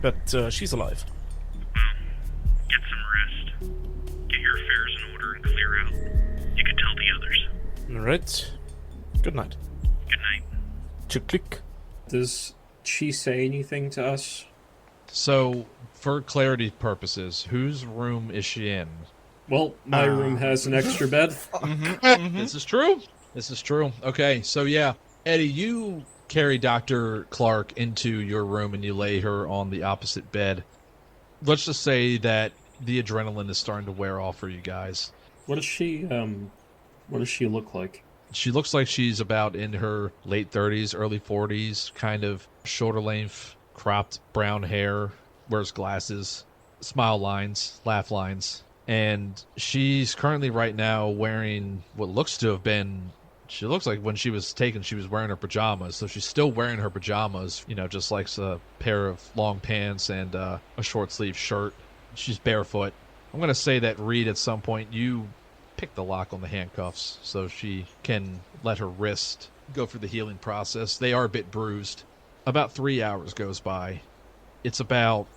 But she's alive. Well, get some rest. Get your affairs in order and clear out. You can tell the others. Alright. Good night. Good night. Chick-click. Does she say anything to us? so for clarity purposes, whose room is she in? Well, my room has an extra bed. This is true. This is true. Okay, so yeah. Eddie, you carry Dr. Clark into your room and you lay her on the opposite bed. Let's just say that the adrenaline is starting to wear off for you guys. What does she look like? She looks like she's about in her late 30s, early 40s, kind of shoulder length, cropped brown hair, wears glasses, smile lines, laugh lines. And she's currently right now wearing what looks to have been, she looks like when she was taken, she was wearing her pajamas. So she's still wearing her pajamas, you know, just like a pair of long pants and a short sleeve shirt. She's barefoot. I'm going to say that, Reed, at some point, you pick the lock on the handcuffs so she can let her wrist go through the healing process. They are a bit bruised. About 3 hours goes by. It's about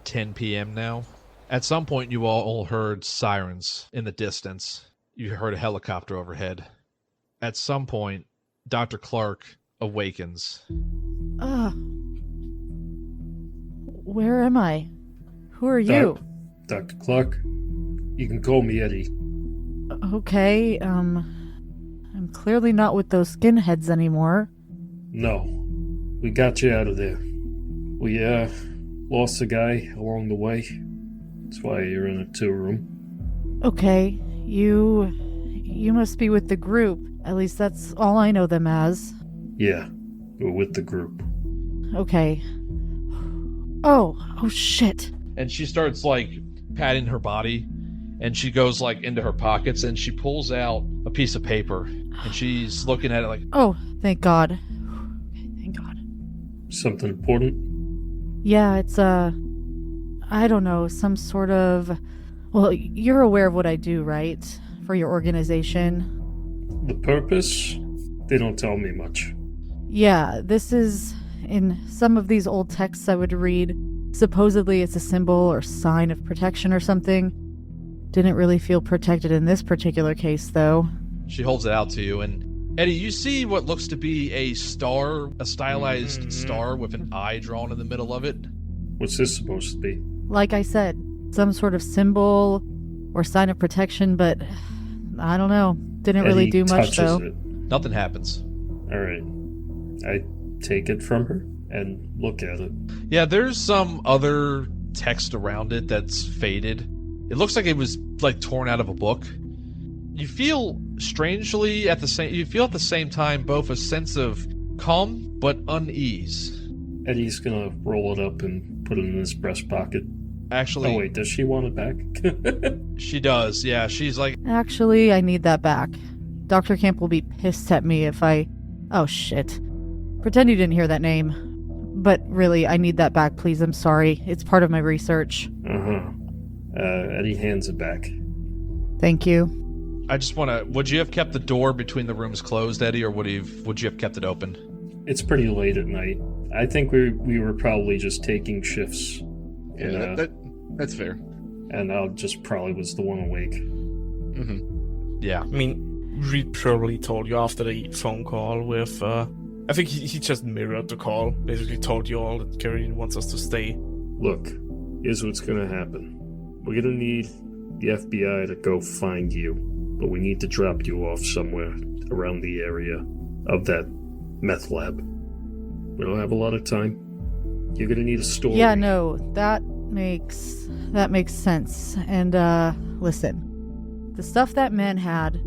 10 p.m. now. At some point, you all heard sirens in the distance. You heard a helicopter overhead. At some point, Dr. Clark awakens. Where am I? Who are you? Dr. Clark. You can call me Eddie. Okay, I'm clearly not with those skinheads anymore. No. We got you out of there. We, lost a guy along the way. That's why you're in a 2-room. Okay, you must be with the group. At least that's all I know them as. Yeah, we're with the group. Okay. Oh shit. And she starts, like, patting her body, and she goes, like, into her pockets, and she pulls out a piece of paper, and she's looking at it like, oh, thank God. Okay, thank God. Something important? Yeah, it's, I don't know, some sort of... Well, you're aware of what I do, right? For your organization. The purpose? They don't tell me much. Yeah, this is... In some of these old texts I would read, supposedly it's a symbol or sign of protection or something. Didn't really feel protected in this particular case, though. She holds it out to you, and Eddie, you see what looks to be a star, a stylized star with an eye drawn in the middle of it. What's this supposed to be? Like I said, some sort of symbol or sign of protection, but I don't know. Didn't really do much, though. Nothing happens. All right. I take it from her and look at it. Yeah, there's some other text around it that's faded. It looks like it was like torn out of a book. You feel strangely at the same time both a sense of calm but unease. Eddie's gonna roll it up and put it in his breast pocket. Actually, oh wait, does she want it back? She does. Yeah, she's like, actually, I need that back. Dr. Camp will be pissed at me if I... Oh, shit. Pretend you didn't hear that name. But really, I need that back, please. I'm sorry. It's part of my research. Eddie hands it back. Thank you. I just want to... Would you have kept the door between the rooms closed, Eddie, or would you have kept it open? It's pretty late at night. I think we were probably just taking shifts. Yeah, that's fair. And I just probably was the one awake. Mm-hmm. Yeah. I mean, Reed probably told you after the phone call with, I think he just mirrored the call. Basically told you all that Carradine wants us to stay. Look, here's what's gonna happen. We're gonna need the FBI to go find you, but we need to drop you off somewhere around the area of that meth lab. We don't have a lot of time. You're gonna need a story. Yeah, no, that makes sense. And, listen. The stuff that man had,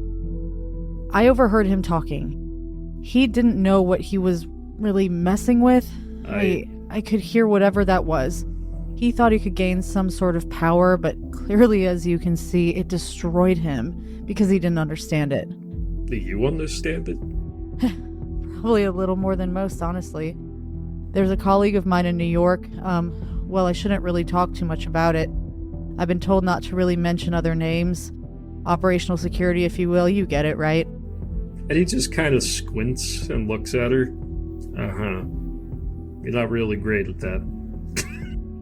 I overheard him talking. He didn't know what he was really messing with. I could hear whatever that was. He thought he could gain some sort of power, but clearly, as you can see, it destroyed him because he didn't understand it. Do you understand it? Probably a little more than most, honestly. There's a colleague of mine in New York. Well, I shouldn't really talk too much about it. I've been told not to really mention other names. Operational security, if you will. You get it, right? Eddie just kind of squints and looks at her. Uh-huh. You're not really great at that.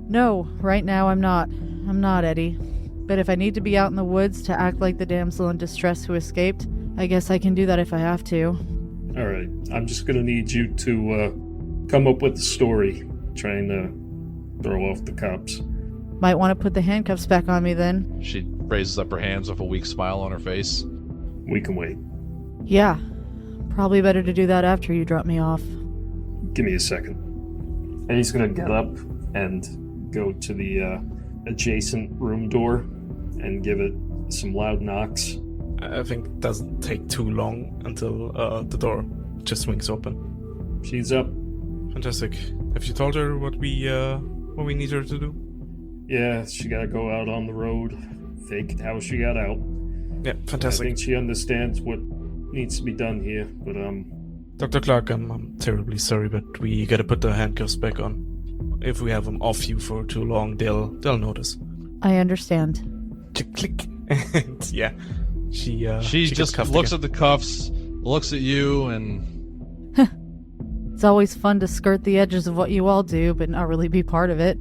No, right now I'm not. I'm not, Eddie. But if I need to be out in the woods to act like the damsel in distress who escaped, I guess I can do that if I have to. All right. I'm just going to need you to come up with a story trying to throw off the cops. Might want to put the handcuffs back on me then. She raises up her hands with a weak smile on her face. We can wait. Yeah. Probably better to do that after you drop me off. Give me a second. And he's going to get up and go to the adjacent room door and give it some loud knocks. I think it doesn't take too long until the door just swings open. She's up. Fantastic. Have you told her what we need her to do? Yeah, she gotta go out on the road, fake how she got out. Yeah, fantastic. I think she understands what needs to be done here, but Dr. Clark, I'm terribly sorry, but we gotta put the handcuffs back on. If we have them off you for too long, they'll notice. I understand. Click. And yeah, she just looks at the cuffs, looks at you, and It's always fun to skirt the edges of what you all do, but not really be part of it.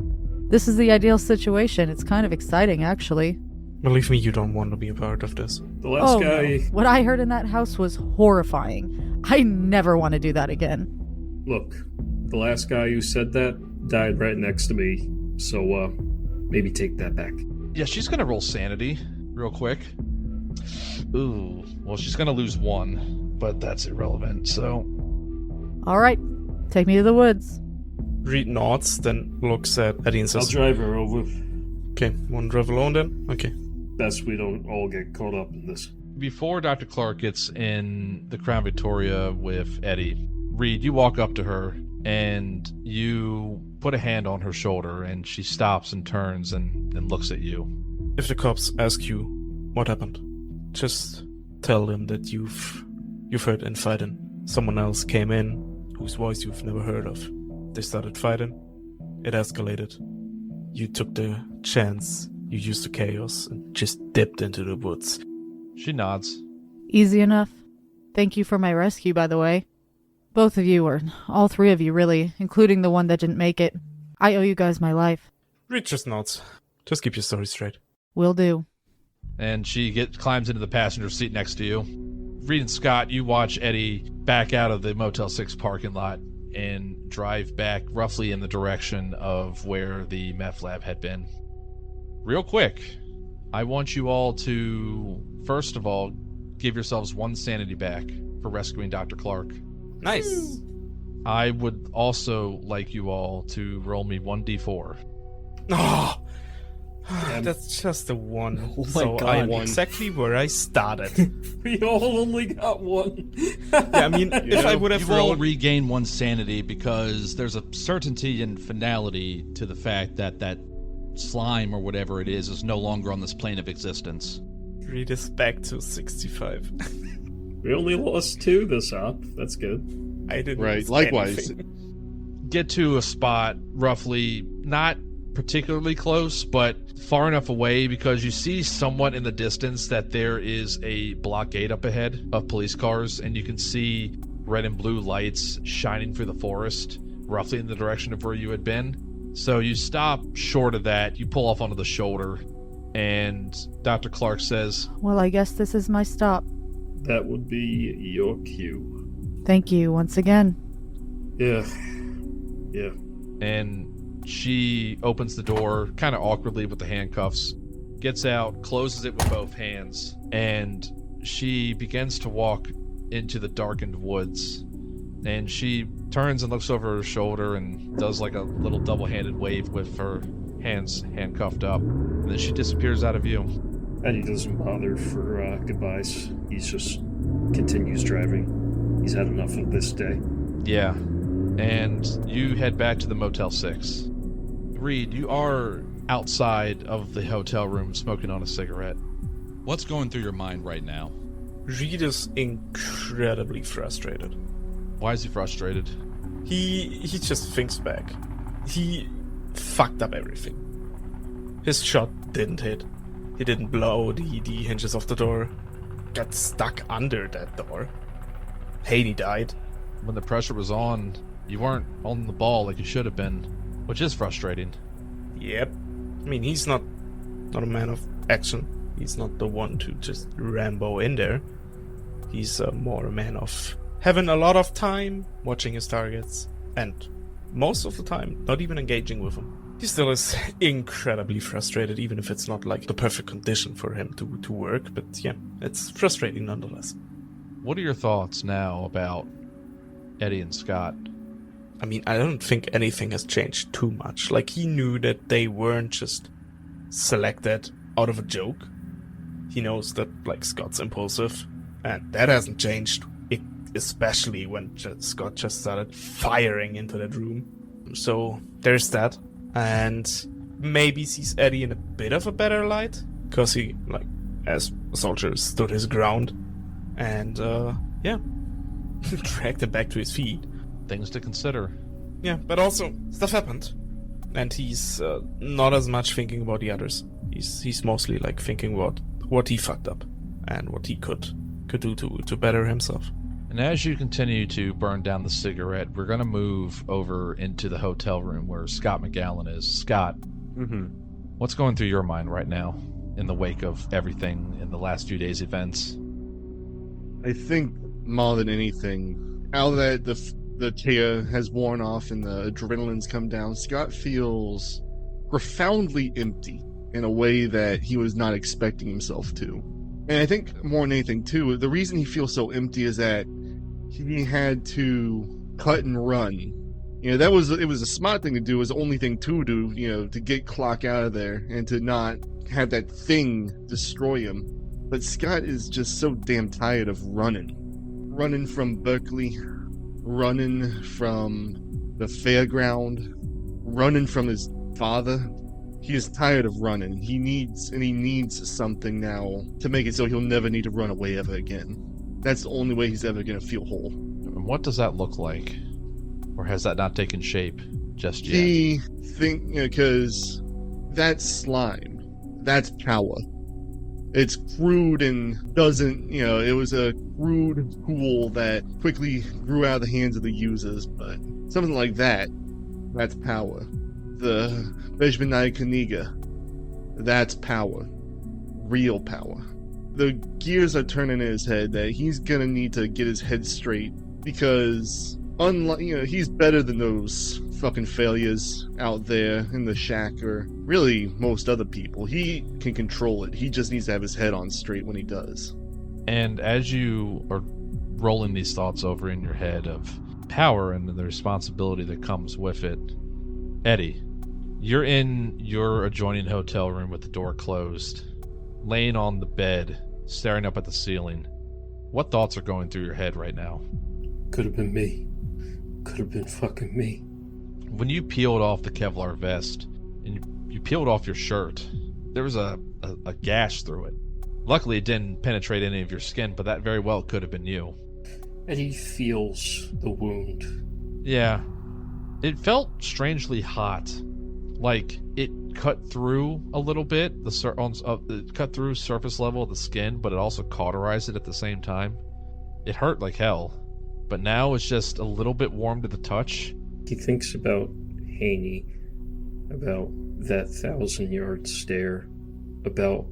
This is the ideal situation. It's kind of exciting, actually. Believe me, you don't want to be a part of this. the last guy... No. What I heard in that house was horrifying. I never want to do that again. Look, the last guy who said that died right next to me, so maybe take that back. yeah, she's gonna roll sanity real quick. Ooh, well, she's gonna lose 1, but that's irrelevant. So, All right, take me to the woods. Reed nods, then looks at Eddie and I'll says, drive her over. okay, want to drive alone then? Okay. Best we don't all get caught up in this. before Dr. Clark gets in the Crown Victoria with Eddie, Reed, you walk up to her and you put a hand on her shoulder, and she stops and turns and looks at you. If the cops ask you what happened, just tell them that you've heard infighting. Someone else came in whose voice you've never heard of. They started fighting. It escalated. You took the chance. You used the chaos and just dipped into the woods. She nods. Easy enough. Thank you for my rescue, by the way. Both of you, or all 3 of you, really, including the one that didn't make it. I owe you guys my life. Reed just nods. Just keep your story straight. Will do. And she climbs into the passenger seat next to you. Reed and Scott, you watch Eddie back out of the Motel 6 parking lot and drive back roughly in the direction of where the meth lab had been. Real quick, I want you all to, first of all, give yourselves 1 sanity back for rescuing Dr. Clark. Nice. I would also like you all to roll me 1d4. Oh, that's just the one. Oh my so God. I'm exactly where I started. We all only got 1. Yeah, I mean, if I would have You all rolled... regain 1 sanity because there's a certainty and finality to the fact that that slime or whatever it is no longer on this plane of existence. Read us back to 65. We only lost 2 this up. That's good. I didn't Right, lose likewise. anything. Get to a spot roughly not particularly close, but far enough away because you see somewhat in the distance that there is a blockade up ahead of police cars, and you can see red and blue lights shining through the forest, roughly in the direction of where you had been. So you stop short of that, you pull off onto the shoulder, and Dr. Clark says, Well, I guess this is my stop. That would be your cue. Thank you once again. Yeah. and she opens the door kind of awkwardly with the handcuffs, gets out, closes it with both hands, and she begins to walk into the darkened woods. And she turns and looks over her shoulder and does like a little double-handed wave with her hands handcuffed up, and then she disappears out of view. And he doesn't bother for goodbyes. He just continues driving. He's had enough of this day. Yeah. And you head back to the Motel 6. Reed, you are outside of the hotel room smoking on a cigarette. What's going through your mind right now? Reed is incredibly frustrated. Why is he frustrated? He just thinks back. He fucked up everything. His shot didn't hit. He didn't blow the hinges off the door. Got stuck under that door. Haney died. When the pressure was on, you weren't on the ball like you should have been, which is frustrating. Yep. I mean, he's not a man of action. He's not the one to just Rambo in there. He's more a man of having a lot of time watching his targets, and most of the time not even engaging with them. He still is incredibly frustrated, even if it's not like the perfect condition for him to work, but yeah, it's frustrating nonetheless. What are your thoughts now about Eddie and Scott? I mean, I don't think anything has changed too much. Like, he knew that they weren't just selected out of a joke. He knows that, like, Scott's impulsive, and that hasn't changed, especially when Scott just started firing into that room. So there's that. And maybe sees Eddie in a bit of a better light, because he, like, as a soldier, stood his ground. And, yeah, dragged him back to his feet. Things to consider. Yeah, but also, stuff happened. And he's not as much thinking about the others. He's mostly, like, thinking about what he fucked up and what he could do to better himself. And as you continue to burn down the cigarette, we're going to move over into the hotel room where Scott Macallan is. Scott, what's going through your mind right now in the wake of everything in the last few days' events? I think more than anything, now that the tear has worn off and the adrenaline's come down, Scott feels profoundly empty in a way that he was not expecting himself to. And I think more than anything too, the reason he feels so empty is that he had to cut and run. You know, it was a smart thing to do, it was the only thing to do, you know, to get Clark out of there and to not have that thing destroy him. But Scott is just so damn tired of running. Running from Berkeley, running from the fairground, running from his father. He is tired of running. He needs something now to make it so he'll never need to run away ever again. That's the only way he's ever going to feel whole. And what does that look like? Or has that not taken shape just yet? He because that's slime. That's power. It's crude and doesn't, it was a crude tool that quickly grew out of the hands of the users, but something like that's power. The Bejmanai Kaniga, that's power. Real power. The gears are turning in his head that he's gonna need to get his head straight, because unlike, he's better than those fucking failures out there in the shack, or really most other people. He can control it. He just needs to have his head on straight when he does. And as you are rolling these thoughts over in your head of power and the responsibility that comes with it, Eddie, you're in your adjoining hotel room with the door closed, laying on the bed, staring up at the ceiling. What thoughts are going through your head right now? Could have been me. Could have been fucking me. When you peeled off the Kevlar vest and you peeled off your shirt, there was a gash through it. Luckily, it didn't penetrate any of your skin, but that very well could have been you. Eddie feels the wound. Yeah. It felt strangely hot. Like it cut through a little bit, it cut through surface level of the skin, but it also cauterized it at the same time. It hurt like hell, but now it's just a little bit warm to the touch. He thinks about Haney, about that 1,000-yard stare, about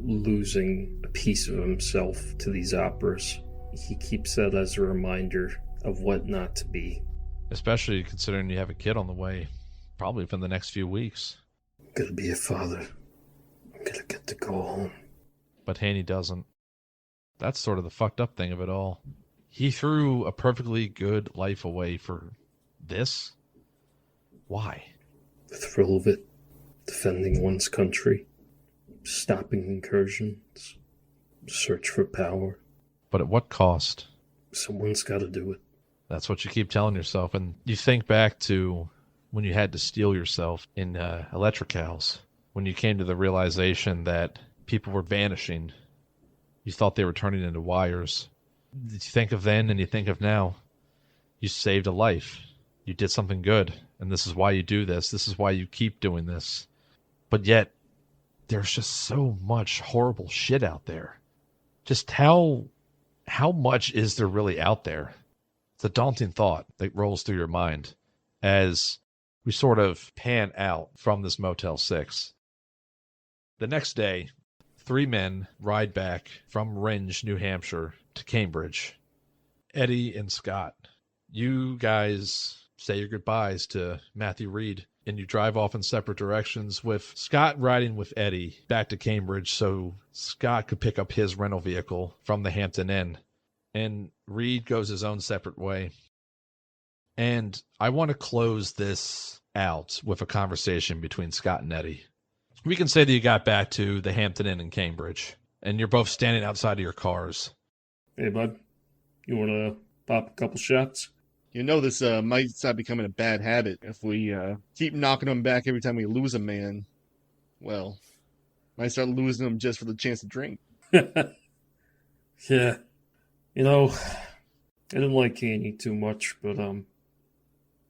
losing a piece of himself to these operas. He keeps that as a reminder of what not to be. Especially considering you have a kid on the way, probably within the next few weeks. I'm gonna be a father. I'm gonna get to go home. But Haney doesn't. That's sort of the fucked up thing of it all. He threw a perfectly good life away for this? Why? The thrill of it. Defending one's country. Stopping incursions. Search for power. But at what cost? Someone's gotta do it. That's what you keep telling yourself. And you think back to when you had to steel yourself in Electricals, when you came to the realization that people were vanishing. You thought they were turning into wires. You think of then and you think of now. You saved a life. You did something good. And this is why you do this. This is why you keep doing this. But yet, there's just so much horrible shit out there. Just how much is there really out there? It's a daunting thought that rolls through your mind as we sort of pan out from this Motel 6. The next day, 3 men ride back from Rindge, New Hampshire to Cambridge. Eddie and Scott, you guys say your goodbyes to Matthew Reed, and you drive off in separate directions, with Scott riding with Eddie back to Cambridge so Scott could pick up his rental vehicle from the Hampton Inn. And Reed goes his own separate way. And I want to close this out with a conversation between Scott and Eddie. We can say that you got back to the Hampton Inn in Cambridge, and you're both standing outside of your cars. Hey, bud. You want to pop a couple shots? This might start becoming a bad habit if we keep knocking them back every time we lose a man. Well, might start losing them just for the chance to drink. Yeah. I didn't like Haney too much, but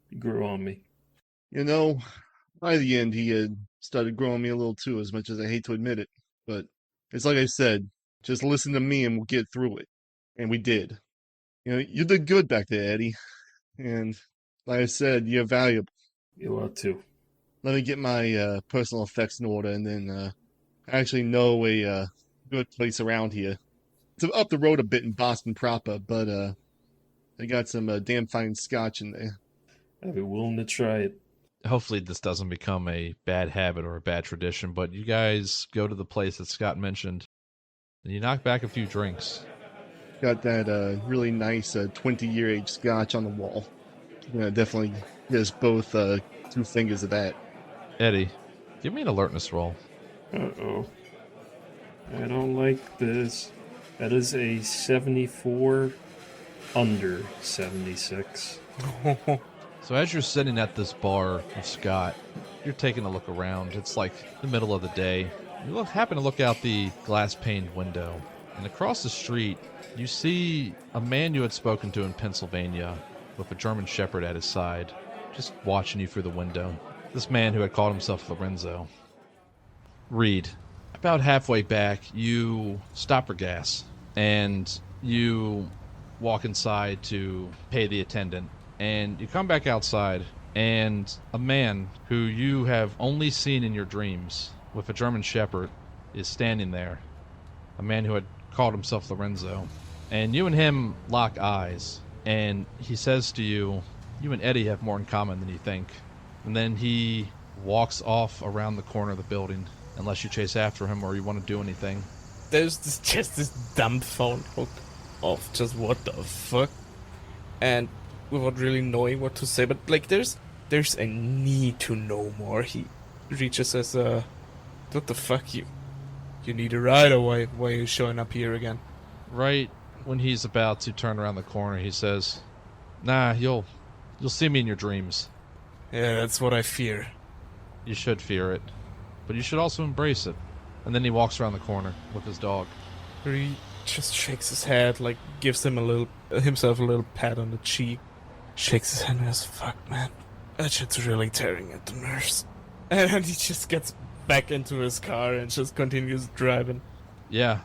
he grew on me. By the end, he had started growing me a little too, as much as I hate to admit it. But it's like I said, just listen to me and we'll get through it. And we did. You did good back there, Eddie. And like I said, you're valuable. You are too. Let me get my personal effects in order, and then I actually know a good place around here. It's up the road a bit in Boston proper, but they got some damn fine scotch in there. I'd be willing to try it. Hopefully this doesn't become a bad habit or a bad tradition, but you guys go to the place that Scott mentioned, and you knock back a few drinks. Got that really nice 20-year age scotch on the wall. Definitely gives both 2 fingers of that. Eddie, give me an alertness roll. Uh-oh. I don't like this. That is a 74 under 76. So as you're sitting at this bar with Scott, you're taking a look around. It's like the middle of the day. You happen to look out the glass-paned window, and across the street, you see a man you had spoken to in Pennsylvania with a German Shepherd at his side, just watching you through the window. This man who had called himself Lorenzo. Reed, about halfway back, you stop for gas, and you walk inside to pay the attendant. And you come back outside, and a man who you have only seen in your dreams with a German Shepherd is standing there. A man who had called himself Lorenzo. And you and him lock eyes, and he says to you, you and Eddie have more in common than you think. And then he walks off around the corner of the building, unless you chase after him or you want to do anything. There's just this dumbfounded look of just what the fuck, and without really knowing what to say, but like there's a need to know more. He reaches as what the fuck, you need a ride, or why are you showing up here again? Right when he's about to turn around the corner, he says, nah, you'll see me in your dreams. Yeah, that's what I fear. You should fear it, but you should also embrace it. And then he walks around the corner with his dog. He just shakes his head, like gives himself a little pat on the cheek, shakes his head and goes, fuck man, that shit's really tearing at the nerves. And then he just gets back into his car and just continues driving. Yeah.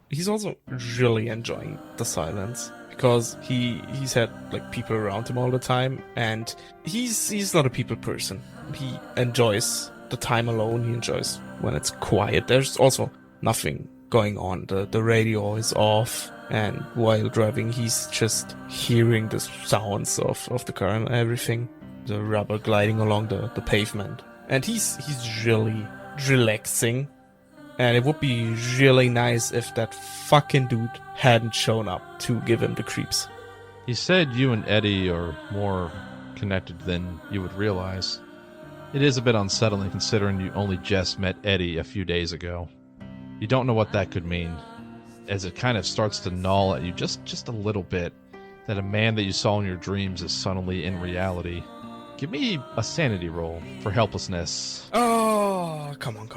He's also really enjoying the silence, because he's had like people around him all the time, and he's not a people person. He enjoys the time alone. He enjoys when it's quiet. There's also nothing going on. The radio is off, and while driving he's just hearing the sounds of the car and everything, the rubber gliding along the pavement, and he's really relaxing. And it would be really nice if that fucking dude hadn't shown up to give him the creeps. He said you and Eddie are more connected than you would realize. It is a bit unsettling considering you only just met Eddie a few days ago. You don't know what that could mean, as it kind of starts to gnaw at you just a little bit, that a man that you saw in your dreams is suddenly in reality. Give me a sanity roll for helplessness. Oh, come on.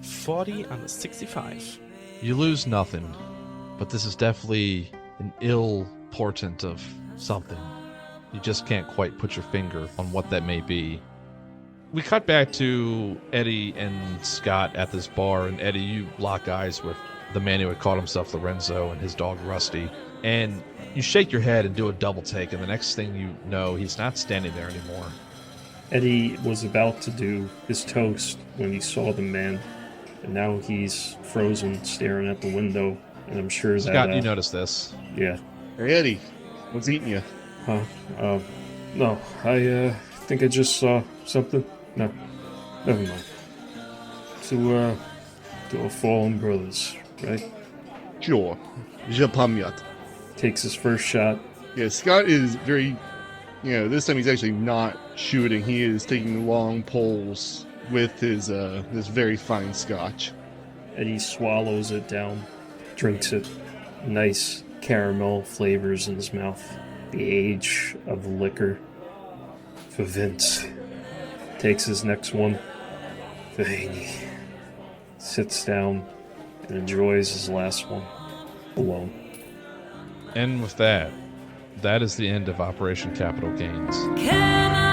40 on the 65. You lose nothing, but this is definitely an ill portent of something. You just can't quite put your finger on what that may be. We cut back to Eddie and Scott at this bar, and Eddie, you lock eyes with the man who had called himself Lorenzo and his dog Rusty, and you shake your head and do a double take, and the next thing you know, he's not standing there anymore. Eddie was about to do his toast when he saw the man, and now he's frozen, staring at the window, and I'm sure that... Scott, you noticed this. Yeah. Hey, Eddie, what's eating you? Huh? No, I think I just saw something. No, never mind. To our fallen brothers, right? Sure. Je pamiat. Takes his first shot. Yeah, Scott is very, this time he's actually not shooting. He is taking long pulls with his this very fine scotch. Eddie swallows it down, drinks it. Nice caramel flavors in his mouth. The age of the liquor. For Vince. Takes his next one. For Haney. Sits down and enjoys his last one. Alone. And with that is the end of Operation Capital Gains. Can I